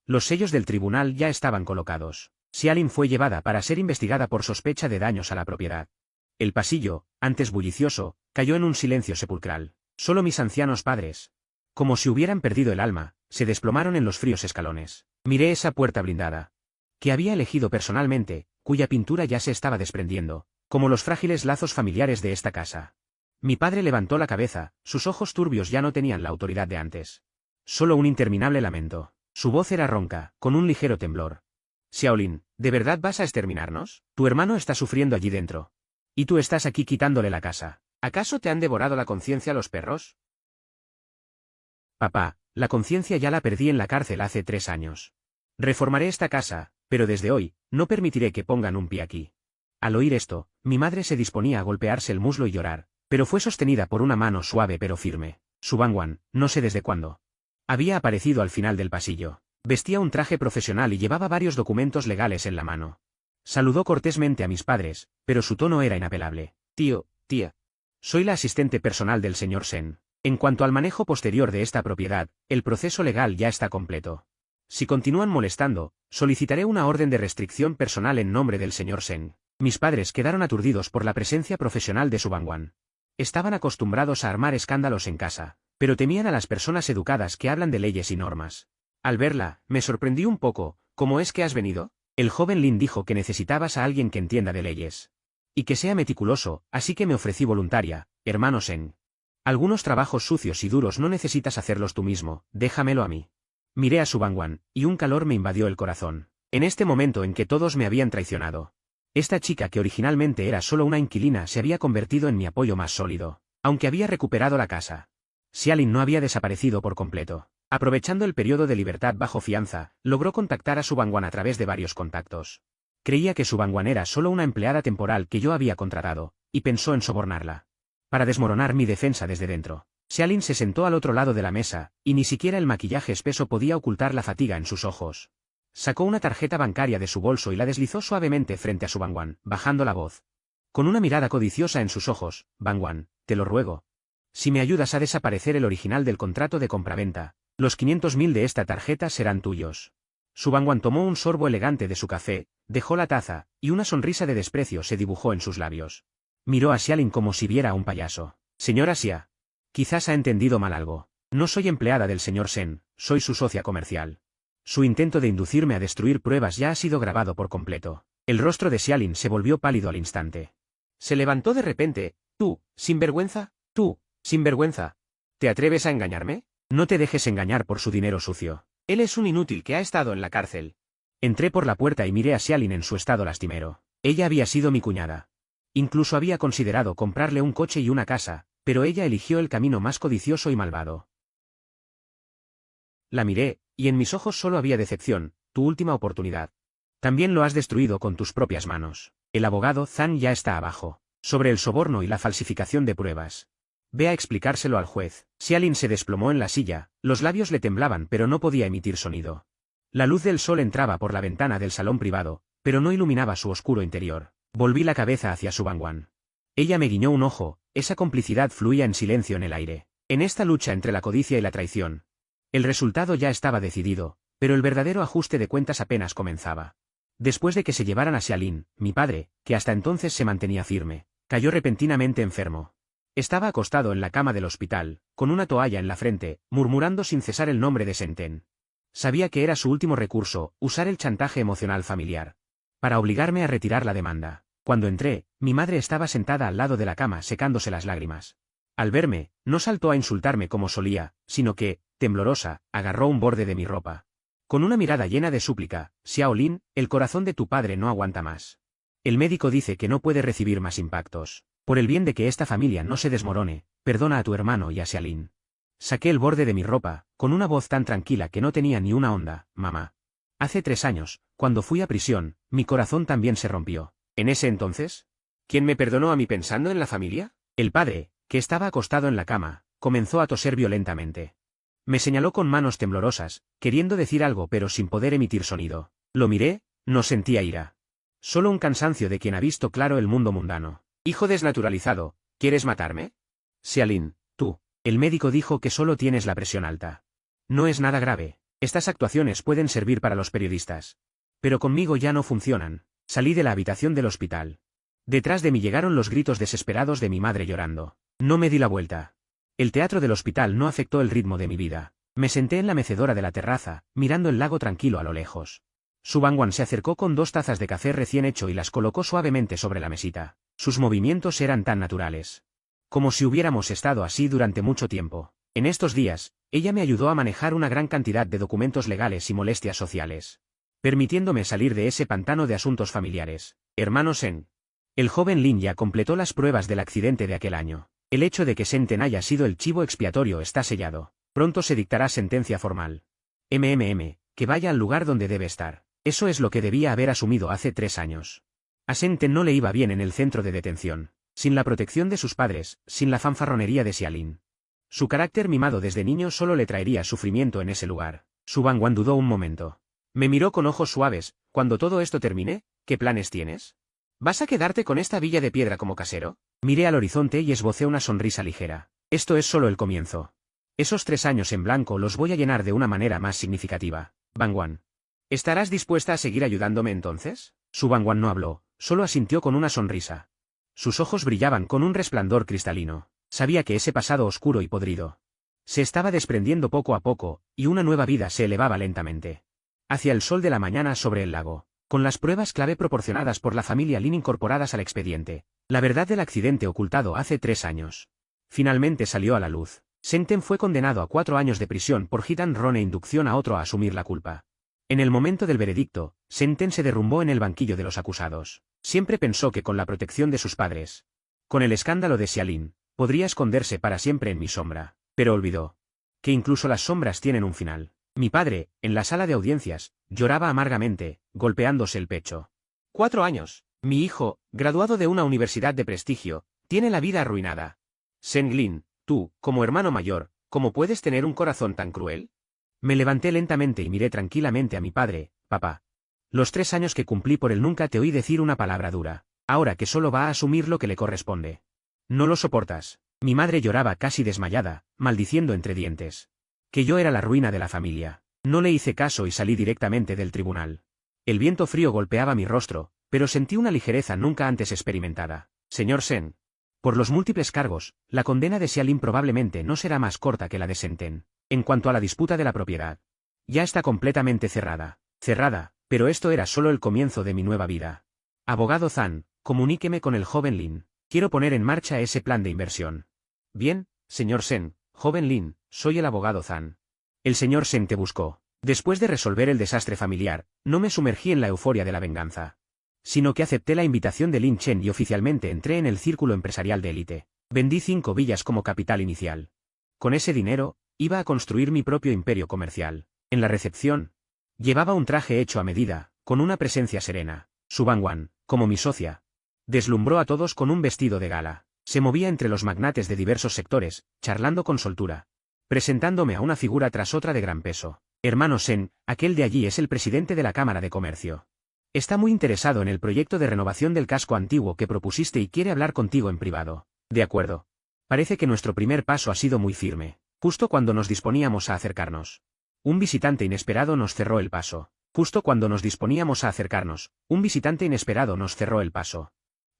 Los sellos del tribunal ya estaban colocados. Xiao Lin fue llevada para ser investigada por sospecha de daños a la propiedad. El pasillo, antes bullicioso, cayó en un silencio sepulcral. Solo mis ancianos padres, como si hubieran perdido el alma, se desplomaron en los fríos escalones. Miré esa puerta blindada, que había elegido personalmente, cuya pintura ya se estaba desprendiendo, como los frágiles lazos familiares de esta casa. Mi padre levantó la cabeza, sus ojos turbios ya no tenían la autoridad de antes. Solo un interminable lamento. Su voz era ronca, con un ligero temblor. Xiao Lin, ¿de verdad vas a exterminarnos? Tu hermano está sufriendo allí dentro. Y tú estás aquí quitándole la casa. ¿Acaso te han devorado la conciencia los perros? Papá, la conciencia ya la perdí en la cárcel hace 3 años. Reformaré esta casa, pero desde hoy, no permitiré que pongan un pie aquí. Al oír esto, mi madre se disponía a golpearse el muslo y llorar, pero fue sostenida por una mano suave pero firme. Su Bangwan, no sé desde cuándo, había aparecido al final del pasillo. Vestía un traje profesional y llevaba varios documentos legales en la mano. Saludó cortésmente a mis padres, pero su tono era inapelable. Tío, tía. Soy la asistente personal del señor Sen. En cuanto al manejo posterior de esta propiedad, el proceso legal ya está completo. Si continúan molestando, solicitaré una orden de restricción personal en nombre del señor Sen. Mis padres quedaron aturdidos por la presencia profesional de su Bangwan. Estaban acostumbrados a armar escándalos en casa, pero temían a las personas educadas que hablan de leyes y normas. Al verla, me sorprendí un poco. ¿Cómo es que has venido? El joven Lin dijo que necesitabas a alguien que entienda de leyes. Y que sea meticuloso, así que me ofrecí voluntaria, hermano Sen. Algunos trabajos sucios y duros no necesitas hacerlos tú mismo, déjamelo a mí. Miré a su Bangwan, y un calor me invadió el corazón. En este momento en que todos me habían traicionado. Esta chica que originalmente era solo una inquilina se había convertido en mi apoyo más sólido, aunque había recuperado la casa. Xialin no había desaparecido por completo. Aprovechando el periodo de libertad bajo fianza, logró contactar a su Bangwan a través de varios contactos. Creía que su Bangwan era solo una empleada temporal que yo había contratado, y pensó en sobornarla. Para desmoronar mi defensa desde dentro. Xialin se sentó al otro lado de la mesa, y ni siquiera el maquillaje espeso podía ocultar la fatiga en sus ojos. Sacó una tarjeta bancaria de su bolso y la deslizó suavemente frente a su Bangwan, bajando la voz. Con una mirada codiciosa en sus ojos, Bangwan, te lo ruego. Si me ayudas a desaparecer el original del contrato de compraventa, los 500.000 de esta tarjeta serán tuyos. Su Bangwan tomó un sorbo elegante de su café, dejó la taza, y una sonrisa de desprecio se dibujó en sus labios. Miró a Xialin como si viera a un payaso. Señora Xia. Quizás ha entendido mal algo. No soy empleada del señor Sen, soy su socia comercial. Su intento de inducirme a destruir pruebas ya ha sido grabado por completo. El rostro de Xialin se volvió pálido al instante. Se levantó de repente. Tú, sinvergüenza, tú, sinvergüenza. ¿Te atreves a engañarme? No te dejes engañar por su dinero sucio. Él es un inútil que ha estado en la cárcel. Entré por la puerta y miré a Xialin en su estado lastimero. Ella había sido mi cuñada. Incluso había considerado comprarle un coche y una casa, pero ella eligió el camino más codicioso y malvado. La miré, y en mis ojos solo había decepción, tu última oportunidad. También lo has destruido con tus propias manos. El abogado Zhang ya está abajo. Sobre el soborno y la falsificación de pruebas. Ve a explicárselo al juez. Xialin se desplomó en la silla, los labios le temblaban pero no podía emitir sonido. La luz del sol entraba por la ventana del salón privado, pero no iluminaba su oscuro interior. Volví la cabeza hacia su Bangwan. Ella me guiñó un ojo, esa complicidad fluía en silencio en el aire. En esta lucha entre la codicia y la traición. El resultado ya estaba decidido, pero el verdadero ajuste de cuentas apenas comenzaba. Después de que se llevaran a Xialin, mi padre, que hasta entonces se mantenía firme, cayó repentinamente enfermo. Estaba acostado en la cama del hospital, con una toalla en la frente, murmurando sin cesar el nombre de Senten. Sabía que era su último recurso, usar el chantaje emocional familiar. Para obligarme a retirar la demanda. Cuando entré, mi madre estaba sentada al lado de la cama secándose las lágrimas. Al verme, no saltó a insultarme como solía, sino que, temblorosa, agarró un borde de mi ropa. Con una mirada llena de súplica, Xiao Lin, el corazón de tu padre no aguanta más. El médico dice que no puede recibir más impactos. Por el bien de que esta familia no se desmorone, perdona a tu hermano y a Xialin. Saqué el borde de mi ropa, con una voz tan tranquila que no tenía ni una onda, mamá. Hace 3 años, cuando fui a prisión, mi corazón también se rompió. ¿En ese entonces? ¿Quién me perdonó a mí pensando en la familia? El padre, que estaba acostado en la cama, comenzó a toser violentamente. Me señaló con manos temblorosas, queriendo decir algo pero sin poder emitir sonido. Lo miré, no sentía ira. Solo un cansancio de quien ha visto claro el mundo mundano. Hijo desnaturalizado, ¿quieres matarme? Xialin, tú. El médico dijo que solo tienes la presión alta. No es nada grave. Estas actuaciones pueden servir para los periodistas. Pero conmigo ya no funcionan. Salí de la habitación del hospital. Detrás de mí llegaron los gritos desesperados de mi madre llorando. No me di la vuelta. El teatro del hospital no afectó el ritmo de mi vida. Me senté en la mecedora de la terraza, mirando el lago tranquilo a lo lejos. Su Bangwan se acercó con 2 tazas de café recién hecho y las colocó suavemente sobre la mesita. Sus movimientos eran tan naturales. Como si hubiéramos estado así durante mucho tiempo. En estos días, ella me ayudó a manejar una gran cantidad de documentos legales y molestias sociales. Permitiéndome salir de ese pantano de asuntos familiares. Hermano Sen. El joven Lin ya completó las pruebas del accidente de aquel año. El hecho de que Senten haya sido el chivo expiatorio está sellado. Pronto se dictará sentencia formal. Que vaya al lugar donde debe estar. Eso es lo que debía haber asumido hace 3 años. A Senten no le iba bien en el centro de detención. sin la protección de sus padres, sin la fanfarronería de Xialin. Su carácter mimado desde niño solo le traería sufrimiento en ese lugar. Su Bangwan dudó un momento. Me miró con ojos suaves. Cuando todo esto termine, ¿qué planes tienes? ¿Vas a quedarte con esta villa de piedra como casero? Miré al horizonte y esbocé una sonrisa ligera. Esto es solo el comienzo. Esos 3 años en blanco los voy a llenar de una manera más significativa. Bangwan. ¿Estarás dispuesta a seguir ayudándome entonces? Su Bangwan no habló, solo asintió con una sonrisa. Sus ojos brillaban con un resplandor cristalino. Sabía que ese pasado oscuro y podrido se estaba desprendiendo poco a poco, y una nueva vida se elevaba lentamente hacia el sol de la mañana sobre el lago. Con las pruebas clave proporcionadas por la familia Lin incorporadas al expediente, la verdad del accidente ocultado hace 3 años finalmente salió a la luz. Senten fue condenado a 4 años de prisión por hit and run e inducción a otro a asumir la culpa. En el momento del veredicto, Senten se derrumbó en el banquillo de los acusados. Siempre pensó que con la protección de sus padres, con el escándalo de Xialin, podría esconderse para siempre en mi sombra, pero olvidó que incluso las sombras tienen un final. Mi padre, en la sala de audiencias, lloraba amargamente, golpeándose el pecho. 4 años. Mi hijo, graduado de una universidad de prestigio, tiene la vida arruinada. Senglin, tú, como hermano mayor, ¿cómo puedes tener un corazón tan cruel? Me levanté lentamente y miré tranquilamente a mi padre. Papá. Los 3 años que cumplí por él nunca te oí decir una palabra dura. Ahora que solo va a asumir lo que le corresponde. No lo soportas. Mi madre lloraba casi desmayada, maldiciendo entre dientes que yo era la ruina de la familia. No le hice caso y salí directamente del tribunal. El viento frío golpeaba mi rostro, pero sentí una ligereza nunca antes experimentada. Señor Sen. Por los múltiples cargos, la condena de Xialin probablemente no será más corta que la de Senten. En cuanto a la disputa de la propiedad, ya está completamente cerrada. Cerrada, pero esto era solo el comienzo de mi nueva vida. Abogado Zan, comuníqueme con el joven Lin. Quiero poner en marcha ese plan de inversión. Bien, señor Sen, joven Lin, soy el abogado Zan. El señor Sen te buscó. Después de resolver el desastre familiar, no me sumergí en la euforia de la venganza, sino que acepté la invitación de Lin Chen y oficialmente entré en el círculo empresarial de élite. Vendí 5 villas como capital inicial. Con ese dinero, iba a construir mi propio imperio comercial. En la recepción, llevaba un traje hecho a medida, con una presencia serena. Su Bangwan, como mi socia, deslumbró a todos con un vestido de gala. Se movía entre los magnates de diversos sectores, charlando con soltura, presentándome a una figura tras otra de gran peso. Hermano Sen, aquel de allí es el presidente de la Cámara de Comercio. Está muy interesado en el proyecto de renovación del casco antiguo que propusiste y quiere hablar contigo en privado. De acuerdo. Parece que nuestro primer paso ha sido muy firme. Justo cuando nos disponíamos a acercarnos, un visitante inesperado nos cerró el paso. Justo cuando nos disponíamos a acercarnos, un visitante inesperado nos cerró el paso.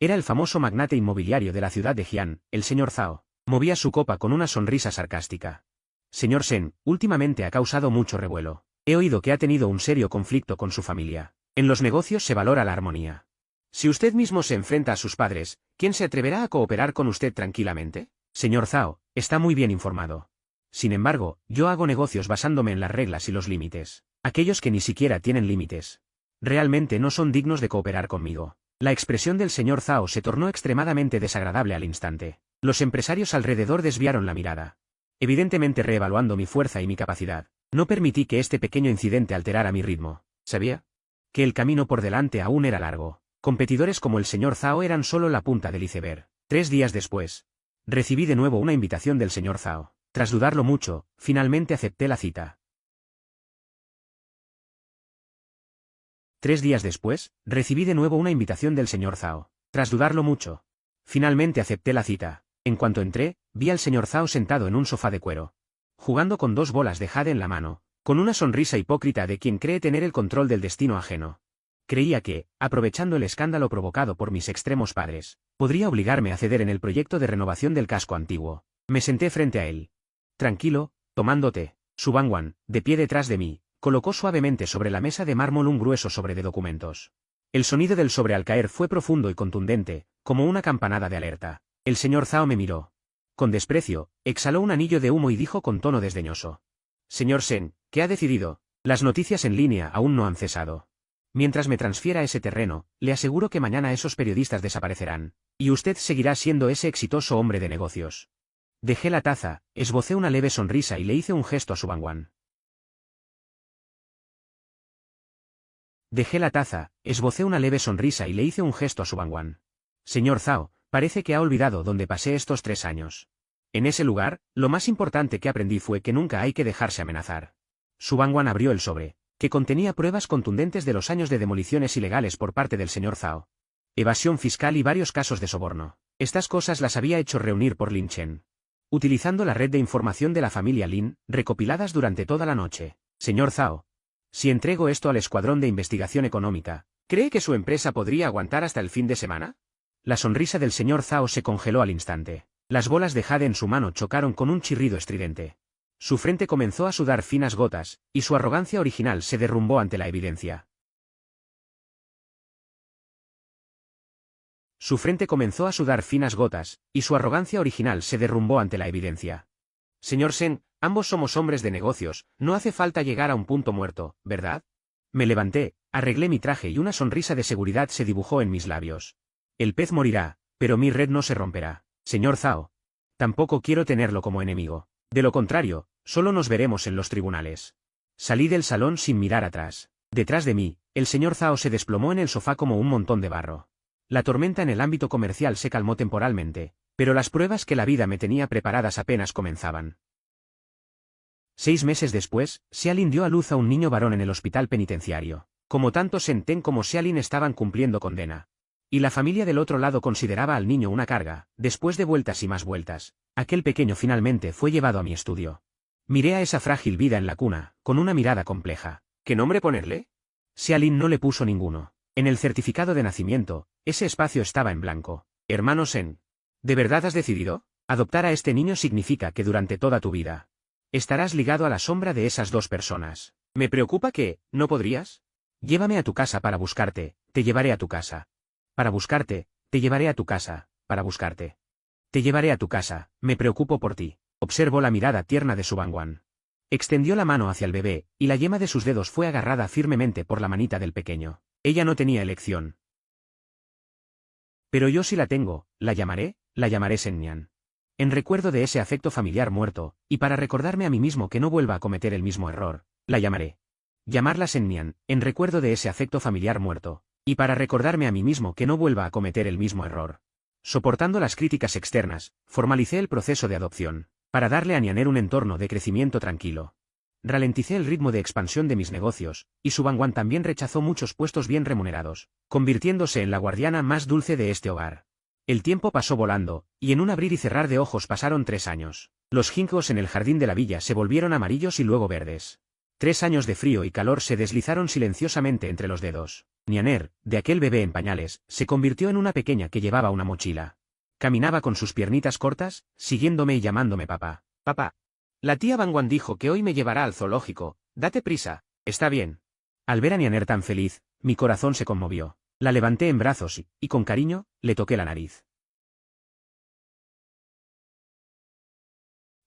Era el famoso magnate inmobiliario de la ciudad de Jian, el señor Zhao. Movía su copa con una sonrisa sarcástica. Señor Sen, últimamente ha causado mucho revuelo. He oído que ha tenido un serio conflicto con su familia. En los negocios se valora la armonía. Si usted mismo se enfrenta a sus padres, ¿quién se atreverá a cooperar con usted tranquilamente? Señor Zhao, está muy bien informado. Sin embargo, yo hago negocios basándome en las reglas y los límites. Aquellos que ni siquiera tienen límites realmente no son dignos de cooperar conmigo. La expresión del señor Zhao se tornó extremadamente desagradable al instante. Los empresarios alrededor desviaron la mirada. Evidentemente reevaluando mi fuerza y mi capacidad, no permití que este pequeño incidente alterara mi ritmo. ¿Sabía? Que el camino por delante aún era largo. Competidores como el señor Zhao eran solo la punta del iceberg. 3 días después, recibí de nuevo una invitación del señor Zhao. Tras dudarlo mucho, finalmente acepté la cita. 3 días después, recibí de nuevo una invitación del señor Zhao. Tras dudarlo mucho, finalmente acepté la cita. En cuanto entré, vi al señor Zhao sentado en un sofá de cuero, jugando con 2 bolas de jade en la mano, con una sonrisa hipócrita de quien cree tener el control del destino ajeno. Creía que, aprovechando el escándalo provocado por mis extremos padres, podría obligarme a ceder en el proyecto de renovación del casco antiguo. Me senté frente a él. Tranquilo, tomando té. Su Bangwan, de pie detrás de mí, colocó suavemente sobre la mesa de mármol un grueso sobre de documentos. El sonido del sobre al caer fue profundo y contundente, como una campanada de alerta. El señor Zhao me miró. Con desprecio, exhaló un anillo de humo y dijo con tono desdeñoso. Señor Sen, ¿qué ha decidido? Las noticias en línea aún no han cesado. Mientras me transfiera ese terreno, le aseguro que mañana esos periodistas desaparecerán, y usted seguirá siendo ese exitoso hombre de negocios. Dejé la taza, esbocé una leve sonrisa y le hice un gesto a su Bangwan. Dejé la taza, esbocé una leve sonrisa y le hice un gesto a su Bangwan. Señor Zhao, Parece que ha olvidado dónde pasé estos 3 años. En ese lugar, lo más importante que aprendí fue que nunca hay que dejarse amenazar. Su Bangwan abrió el sobre, que contenía pruebas contundentes de los años de demoliciones ilegales por parte del señor Zhao. Evasión fiscal y varios casos de soborno. Estas cosas las había hecho reunir por Lin Chen. Utilizando la red de información de la familia Lin, recopiladas durante toda la noche. Señor Zhao. Si entrego esto al Escuadrón de Investigación Económica, ¿cree que su empresa podría aguantar hasta el fin de semana? La sonrisa del señor Zhao se congeló al instante. Las bolas de jade en su mano chocaron con un chirrido estridente. Su frente comenzó a sudar finas gotas, y su arrogancia original se derrumbó ante la evidencia. Su frente comenzó a sudar finas gotas, y su arrogancia original se derrumbó ante la evidencia. Señor Shen, ambos somos hombres de negocios, no hace falta llegar a un punto muerto, ¿verdad? Me levanté, arreglé mi traje y una sonrisa de seguridad se dibujó en mis labios. El pez morirá, pero mi red no se romperá, señor Zhao. Tampoco quiero tenerlo como enemigo. De lo contrario, solo nos veremos en los tribunales. Salí del salón sin mirar atrás. Detrás de mí, el señor Zhao se desplomó en el sofá como un montón de barro. La tormenta en el ámbito comercial se calmó temporalmente, pero las pruebas que la vida me tenía preparadas apenas comenzaban. 6 meses después, Xiaolin dio a luz a un niño varón en el hospital penitenciario. Como tanto Shen Ten como Xiaolin estaban cumpliendo condena. Y la familia del otro lado consideraba al niño una carga. Después de vueltas y más vueltas, aquel pequeño finalmente fue llevado a mi estudio. Miré a esa frágil vida en la cuna, con una mirada compleja. ¿Qué nombre ponerle? Xiaolin no le puso ninguno. En el certificado de nacimiento, ese espacio estaba en blanco. Hermano Shen. ¿De verdad has decidido? Adoptar a este niño significa que durante toda tu vida estarás ligado a la sombra de esas dos personas. Me preocupa que, ¿no podrías? Llévame a tu casa para buscarte, te llevaré a tu casa. Para buscarte, te llevaré a tu casa, para buscarte. Te llevaré a tu casa, me preocupo por ti. Observó la mirada tierna de su Bangwan. Extendió la mano hacia el bebé, y la yema de sus dedos fue agarrada firmemente por la manita del pequeño. Ella no tenía elección. Pero yo sí la tengo, la llamaré Sennian. En recuerdo de ese afecto familiar muerto, y para recordarme a mí mismo que no vuelva a cometer el mismo error, la llamaré. Llamarla Sennian, en recuerdo de ese afecto familiar muerto, y para recordarme a mí mismo que no vuelva a cometer el mismo error. Soportando las críticas externas, formalicé el proceso de adopción, para darle a Nianer un entorno de crecimiento tranquilo. Ralenticé el ritmo de expansión de mis negocios, y su Bangwan también rechazó muchos puestos bien remunerados, convirtiéndose en la guardiana más dulce de este hogar. El tiempo pasó volando, y en un abrir y cerrar de ojos pasaron 3 años. Los ginkgos en el jardín de la villa se volvieron amarillos y luego verdes. 3 años de frío y calor se deslizaron silenciosamente entre los dedos. Nianer, de aquel bebé en pañales, se convirtió en una pequeña que llevaba una mochila. Caminaba con sus piernitas cortas, siguiéndome y llamándome papá. Papá. La tía Bangwan dijo que hoy me llevará al zoológico. Date prisa. Está bien. Al ver a Nianer tan feliz, mi corazón se conmovió. La levanté en brazos y, con cariño, le toqué la nariz.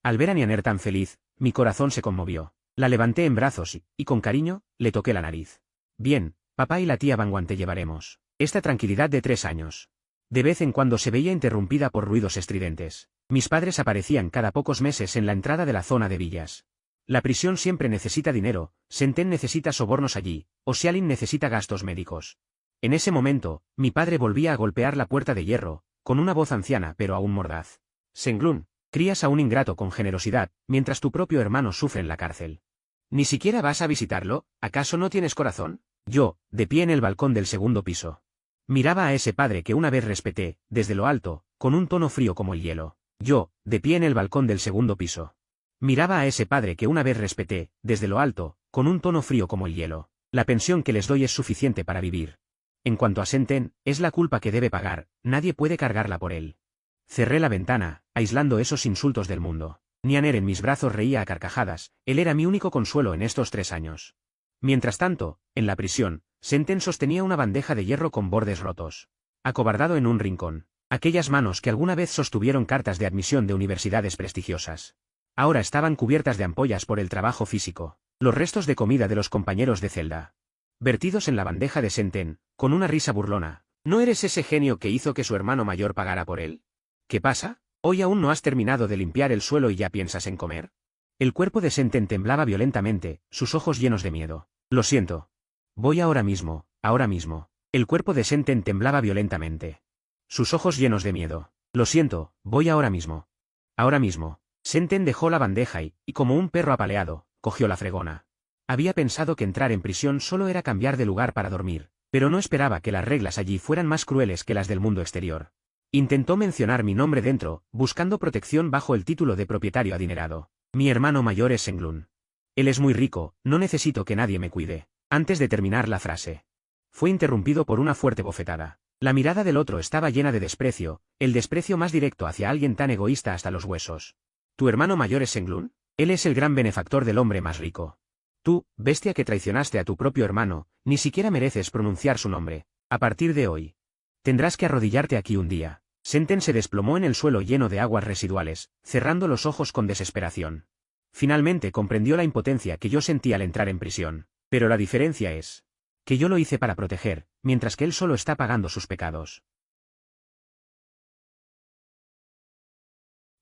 Al ver a Nianer tan feliz, mi corazón se conmovió. La levanté en brazos y, con cariño, le toqué la nariz. Bien, papá y la tía Bangwan te llevaremos. Esta tranquilidad de 3 años. De vez en cuando se veía interrumpida por ruidos estridentes. Mis padres aparecían cada pocos meses en la entrada de la zona de villas. La prisión siempre necesita dinero, Shen Ten necesita sobornos allí, o Xiaolin necesita gastos médicos. En ese momento, mi padre volvía a golpear la puerta de hierro, con una voz anciana pero aún mordaz. Senglun, crías a un ingrato con generosidad, mientras tu propio hermano sufre en la cárcel. ¿Ni siquiera vas a visitarlo? ¿Acaso no tienes corazón? Yo, de pie en el balcón del segundo piso. Miraba a ese padre que una vez respeté, desde lo alto, con un tono frío como el hielo. Yo, de pie en el balcón del segundo piso. Miraba a ese padre que una vez respeté, desde lo alto, con un tono frío como el hielo. La pensión que les doy es suficiente para vivir. En cuanto a Shen Ten, es la culpa que debe pagar, nadie puede cargarla por él. Cerré la ventana, aislando esos insultos del mundo. Nianer en mis brazos reía a carcajadas, él era mi único consuelo en estos 3 años. Mientras tanto, en la prisión, Shen Ten sostenía una bandeja de hierro con bordes rotos. Acobardado en un rincón. Aquellas manos que alguna vez sostuvieron cartas de admisión de universidades prestigiosas. Ahora estaban cubiertas de ampollas por el trabajo físico, los restos de comida de los compañeros de celda. Vertidos en la bandeja de Shen Ten, con una risa burlona. ¿No eres ese genio que hizo que su hermano mayor pagara por él? ¿Qué pasa? ¿Hoy aún no has terminado de limpiar el suelo y ya piensas en comer? El cuerpo de Shen Ten temblaba violentamente, sus ojos llenos de miedo. Lo siento. Voy ahora mismo, ahora mismo. El cuerpo de Shen Ten temblaba violentamente. sus ojos llenos de miedo. Lo siento, voy ahora mismo. Ahora mismo. Senten dejó la bandeja y como un perro apaleado, cogió la fregona. Había pensado que entrar en prisión solo era cambiar de lugar para dormir, pero no esperaba que las reglas allí fueran más crueles que las del mundo exterior. Intentó mencionar mi nombre dentro, buscando protección bajo el título de propietario adinerado. Mi hermano mayor es Senglun. Él es muy rico, no necesito que nadie me cuide. Antes de terminar la frase, fue interrumpido por una fuerte bofetada. La mirada del otro estaba llena de desprecio, el desprecio más directo hacia alguien tan egoísta hasta los huesos. ¿Tu hermano mayor es Senglun? Él es el gran benefactor del hombre más rico. Tú, bestia que traicionaste a tu propio hermano, ni siquiera mereces pronunciar su nombre. A partir de hoy, tendrás que arrodillarte aquí un día. Senten se desplomó en el suelo lleno de aguas residuales, cerrando los ojos con desesperación. Finalmente comprendió la impotencia que yo sentía al entrar en prisión. Pero la diferencia es que yo lo hice para proteger, mientras que él solo está pagando sus pecados.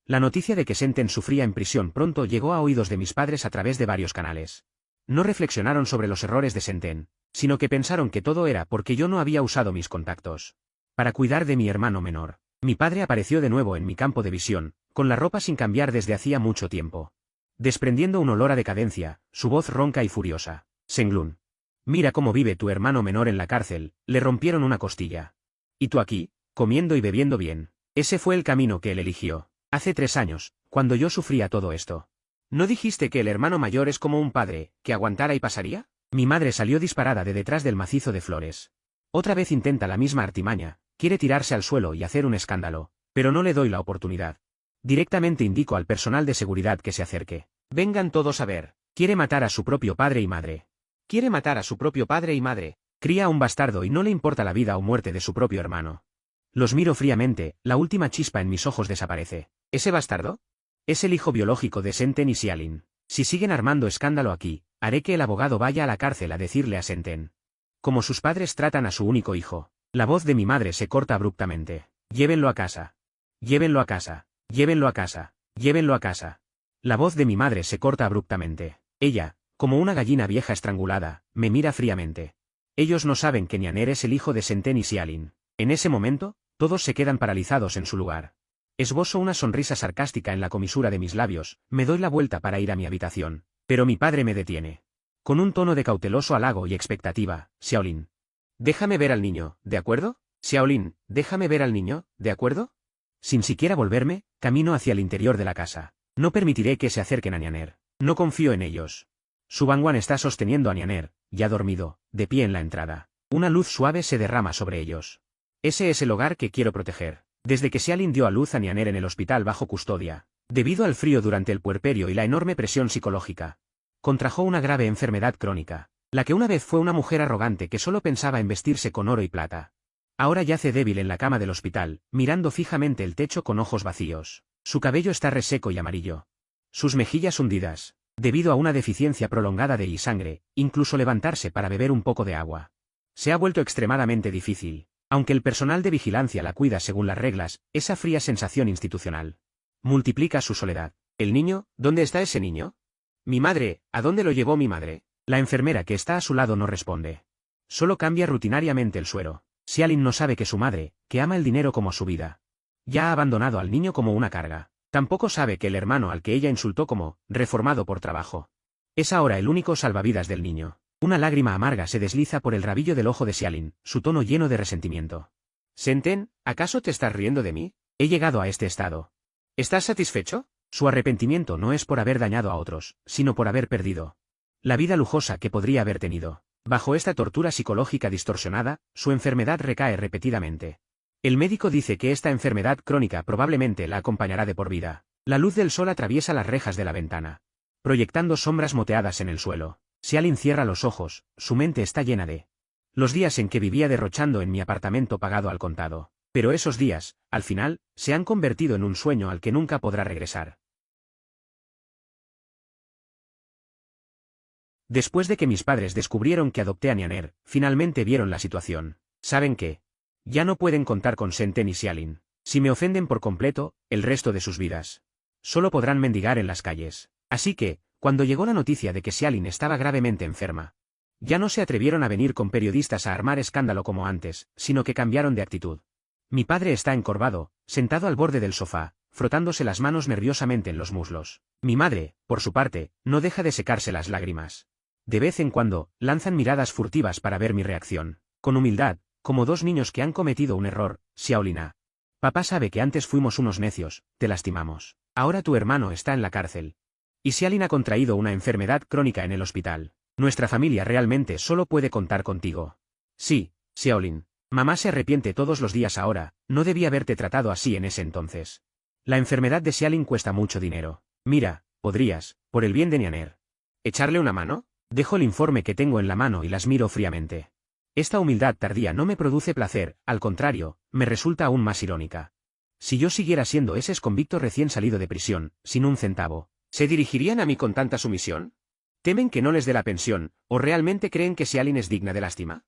La noticia de que Senten sufría en prisión pronto llegó a oídos de mis padres a través de varios canales. No reflexionaron sobre los errores de Senten, sino que pensaron que todo era porque yo no había usado mis contactos para cuidar de mi hermano menor. Mi padre apareció de nuevo en mi campo de visión, con la ropa sin cambiar desde hacía mucho tiempo, desprendiendo un olor a decadencia, su voz ronca y furiosa. Senglun. Mira cómo vive tu hermano menor en la cárcel, le rompieron una costilla. Y tú aquí, comiendo y bebiendo bien. Ese fue el camino que él eligió. Hace 3 años, cuando yo sufría todo esto. ¿No dijiste que el hermano mayor es como un padre, que aguantara y pasaría? Mi madre salió disparada de detrás del macizo de flores. Otra vez intenta la misma artimaña, quiere tirarse al suelo y hacer un escándalo, pero no le doy la oportunidad. Directamente indico al personal de seguridad que se acerque. Vengan todos a ver. Quiere matar a su propio padre y madre. Quiere matar a su propio padre y madre. Cría a un bastardo y no le importa la vida o muerte de su propio hermano. Los miro fríamente, la última chispa en mis ojos desaparece. ¿Ese bastardo? Es el hijo biológico de Senten y Xialin. Si siguen armando escándalo aquí, haré que el abogado vaya a la cárcel a decirle a Senten como sus padres tratan a su único hijo. La voz de mi madre se corta abruptamente. Llévenlo a casa. Llévenlo a casa. Llévenlo a casa. Llévenlo a casa. La voz de mi madre se corta abruptamente. Ella, como una gallina vieja estrangulada, me mira fríamente. Ellos no saben que Nianer es el hijo de Senten y Xialin. En ese momento, todos se quedan paralizados en su lugar. Esbozo una sonrisa sarcástica en la comisura de mis labios, me doy la vuelta para ir a mi habitación, pero mi padre me detiene. Con un tono de cauteloso halago y expectativa, Xiaolin. Déjame ver al niño, ¿de acuerdo? Xiaolin, déjame ver al niño, ¿de acuerdo? Sin siquiera volverme, camino hacia el interior de la casa. No permitiré que se acerquen a Nianer. No confío en ellos. Su Bangwan está sosteniendo a Nianer, ya dormido, de pie en la entrada. Una luz suave se derrama sobre ellos. Ese es el hogar que quiero proteger. Desde que Xialin dio a luz a Nianer en el hospital bajo custodia, debido al frío durante el puerperio y la enorme presión psicológica, contrajo una grave enfermedad crónica, la que una vez fue una mujer arrogante que solo pensaba en vestirse con oro y plata. Ahora yace débil en la cama del hospital, mirando fijamente el techo con ojos vacíos. Su cabello está reseco y amarillo. Sus mejillas hundidas, debido a una deficiencia prolongada de sangre, incluso levantarse para beber un poco de agua. Se ha vuelto extremadamente difícil. Aunque el personal de vigilancia la cuida según las reglas, esa fría sensación institucional multiplica su soledad. ¿El niño? ¿Dónde está ese niño? Mi madre, ¿a dónde lo llevó mi madre? La enfermera que está a su lado no responde. Solo cambia rutinariamente el suero. Xialin no sabe que su madre, que ama el dinero como su vida, ya ha abandonado al niño como una carga. Tampoco sabe que el hermano al que ella insultó como reformado por trabajo es ahora el único salvavidas del niño. Una lágrima amarga se desliza por el rabillo del ojo de Xialin, su tono lleno de resentimiento. Senten, ¿acaso te estás riendo de mí? He llegado a este estado. ¿Estás satisfecho? Su arrepentimiento no es por haber dañado a otros, sino por haber perdido la vida lujosa que podría haber tenido. Bajo esta tortura psicológica distorsionada, su enfermedad recae repetidamente. El médico dice que esta enfermedad crónica probablemente la acompañará de por vida. La luz del sol atraviesa las rejas de la ventana, proyectando sombras moteadas en el suelo. Xialin cierra los ojos, su mente está llena de los días en que vivía derrochando en mi apartamento pagado al contado. Pero esos días, al final, se han convertido en un sueño al que nunca podrá regresar. Después de que mis padres descubrieron que adopté a Nianer, finalmente vieron la situación. Saben que ya no pueden contar con Senten y Xialin. Si me ofenden por completo, el resto de sus vidas solo podrán mendigar en las calles. Así que, cuando llegó la noticia de que Xialin estaba gravemente enferma, ya no se atrevieron a venir con periodistas a armar escándalo como antes, sino que cambiaron de actitud. Mi padre está encorvado, sentado al borde del sofá, frotándose las manos nerviosamente en los muslos. Mi madre, por su parte, no deja de secarse las lágrimas. De vez en cuando, lanzan miradas furtivas para ver mi reacción. Con humildad, como dos niños que han cometido un error, Xiaolina. Papá sabe que antes fuimos unos necios, te lastimamos. Ahora tu hermano está en la cárcel. Y Xiaolin ha contraído una enfermedad crónica en el hospital. Nuestra familia realmente solo puede contar contigo. Sí, Xiaolin. Mamá se arrepiente todos los días ahora, no debía haberte tratado así en ese entonces. La enfermedad de Xiaolin cuesta mucho dinero. Mira, podrías, por el bien de Nianer, ¿echarle una mano? Dejo el informe que tengo en la mano y las miro fríamente. Esta humildad tardía no me produce placer, al contrario, me resulta aún más irónica. Si yo siguiera siendo ese exconvicto recién salido de prisión, sin un centavo, ¿se dirigirían a mí con tanta sumisión? ¿Temen que no les dé la pensión, o realmente creen que Xiaolin es digna de lástima?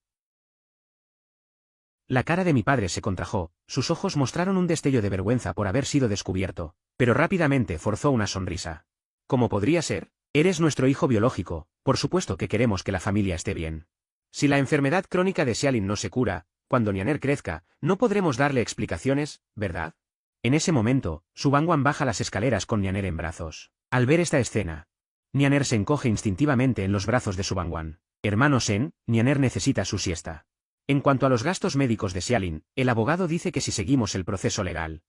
La cara de mi padre se contrajo, sus ojos mostraron un destello de vergüenza por haber sido descubierto, pero rápidamente forzó una sonrisa. ¿Cómo podría ser? Eres nuestro hijo biológico, por supuesto que queremos que la familia esté bien. Si la enfermedad crónica de Xiaolin no se cura, cuando Nianer crezca, no podremos darle explicaciones, ¿verdad? En ese momento, Su Bangwan baja las escaleras con Nianer en brazos. Al ver esta escena, Nianer se encoge instintivamente en los brazos de Su Bangwan. Hermano Shen, Nianer necesita su siesta. En cuanto a los gastos médicos de Xiaolin, el abogado dice que si seguimos el proceso legal,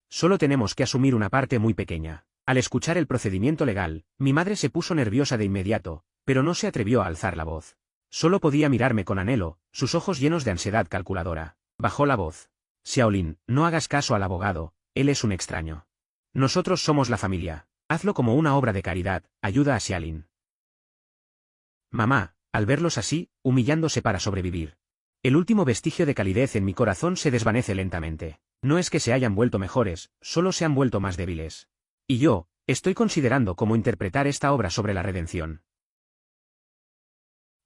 solo tenemos que asumir una parte muy pequeña. Al escuchar el procedimiento legal, mi madre se puso nerviosa de inmediato, pero no se atrevió a alzar la voz. Solo podía mirarme con anhelo, sus ojos llenos de ansiedad calculadora. Bajó la voz. Xiaolin, no hagas caso al abogado, él es un extraño. Nosotros somos la familia. Hazlo como una obra de caridad, ayuda a Xiaolin. Mamá, al verlos así, humillándose para sobrevivir. El último vestigio de calidez en mi corazón se desvanece lentamente. No es que se hayan vuelto mejores, solo se han vuelto más débiles. Y yo, estoy considerando cómo interpretar esta obra sobre la redención.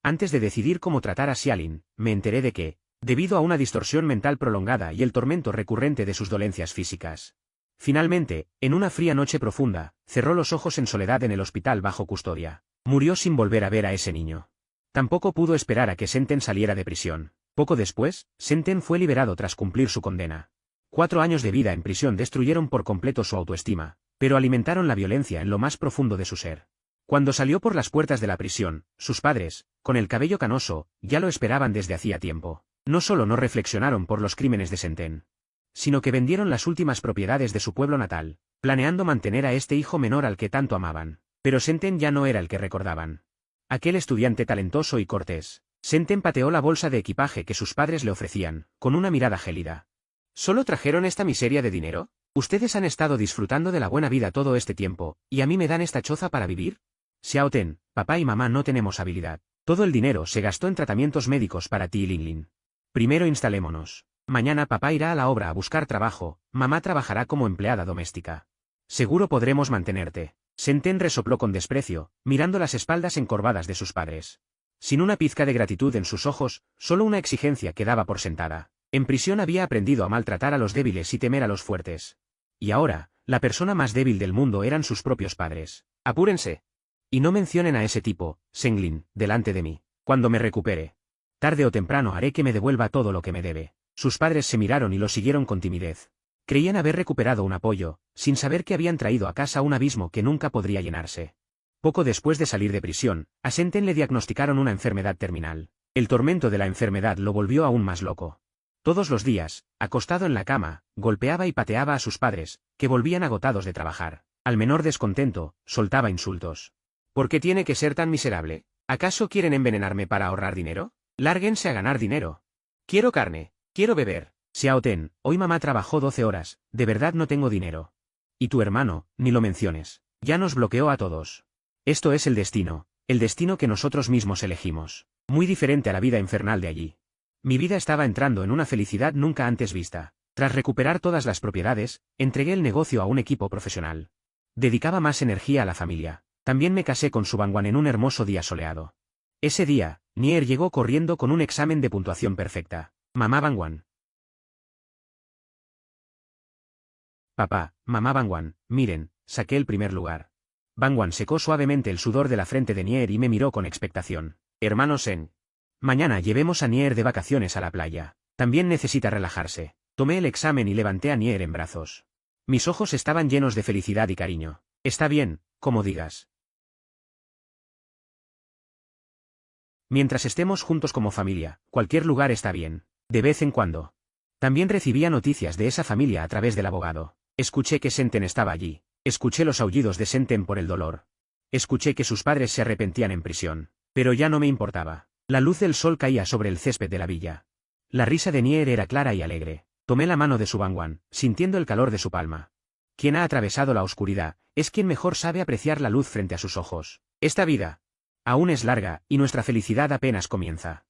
Antes de decidir cómo tratar a Xiaolin, me enteré de que, debido a una distorsión mental prolongada y el tormento recurrente de sus dolencias físicas, finalmente, en una fría noche profunda, cerró los ojos en soledad en el hospital bajo custodia. Murió sin volver a ver a ese niño. Tampoco pudo esperar a que Senten saliera de prisión. Poco después, Senten fue liberado tras cumplir su condena. 4 años de vida en prisión destruyeron por completo su autoestima, pero alimentaron la violencia en lo más profundo de su ser. Cuando salió por las puertas de la prisión, sus padres, con el cabello canoso, ya lo esperaban desde hacía tiempo. No solo no reflexionaron por los crímenes de Senten, sino que vendieron las últimas propiedades de su pueblo natal, planeando mantener a este hijo menor al que tanto amaban. Pero Senten ya no era el que recordaban. Aquel estudiante talentoso y cortés. Senten pateó la bolsa de equipaje que sus padres le ofrecían, con una mirada gélida. ¿Solo trajeron esta miseria de dinero? ¿Ustedes han estado disfrutando de la buena vida todo este tiempo, y a mí me dan esta choza para vivir? Xiaoten, papá y mamá no tenemos habilidad. Todo el dinero se gastó en tratamientos médicos para ti y Linlin. Primero instalémonos. Mañana papá irá a la obra a buscar trabajo, mamá trabajará como empleada doméstica. Seguro podremos mantenerte. Senten resopló con desprecio, mirando las espaldas encorvadas de sus padres. Sin una pizca de gratitud en sus ojos, solo una exigencia que daba por sentada. En prisión había aprendido a maltratar a los débiles y temer a los fuertes. Y ahora, la persona más débil del mundo eran sus propios padres. Apúrense. Y no mencionen a ese tipo, Senglin, delante de mí. Cuando me recupere. Tarde o temprano haré que me devuelva todo lo que me debe. Sus padres se miraron y lo siguieron con timidez. Creían haber recuperado un apoyo, sin saber que habían traído a casa un abismo que nunca podría llenarse. Poco después de salir de prisión, a Senten le diagnosticaron una enfermedad terminal. El tormento de la enfermedad lo volvió aún más loco. Todos los días, acostado en la cama, golpeaba y pateaba a sus padres, que volvían agotados de trabajar. Al menor descontento, soltaba insultos. ¿Por qué tiene que ser tan miserable? ¿Acaso quieren envenenarme para ahorrar dinero? Lárguense a ganar dinero. Quiero carne, quiero beber. Xiaoten, hoy mamá trabajó 12 horas, de verdad no tengo dinero. Y tu hermano, ni lo menciones. Ya nos bloqueó a todos. Esto es el destino que nosotros mismos elegimos. Muy diferente a la vida infernal de allí. Mi vida estaba entrando en una felicidad nunca antes vista. Tras recuperar todas las propiedades, entregué el negocio a un equipo profesional. Dedicaba más energía a la familia. También me casé con Su Bangwan en un hermoso día soleado. Ese día, Nier llegó corriendo con un examen de puntuación perfecta. Mamá Bangwan. Papá, mamá Bangwan, miren, saqué el primer lugar. Bangwan secó suavemente el sudor de la frente de Nier y me miró con expectación. Hermano Sen. Mañana llevemos a Nier de vacaciones a la playa. También necesita relajarse. Tomé el examen y levanté a Nier en brazos. Mis ojos estaban llenos de felicidad y cariño. Está bien, como digas. Mientras estemos juntos como familia, cualquier lugar está bien. De vez en cuando. También recibía noticias de esa familia a través del abogado. Escuché que Senten estaba allí. Escuché los aullidos de Senten por el dolor. Escuché que sus padres se arrepentían en prisión. Pero ya no me importaba. La luz del sol caía sobre el césped de la villa. La risa de Nier era clara y alegre. Tomé la mano de su Bangwan, sintiendo el calor de su palma. Quien ha atravesado la oscuridad, es quien mejor sabe apreciar la luz frente a sus ojos. Esta vida aún es larga, y nuestra felicidad apenas comienza.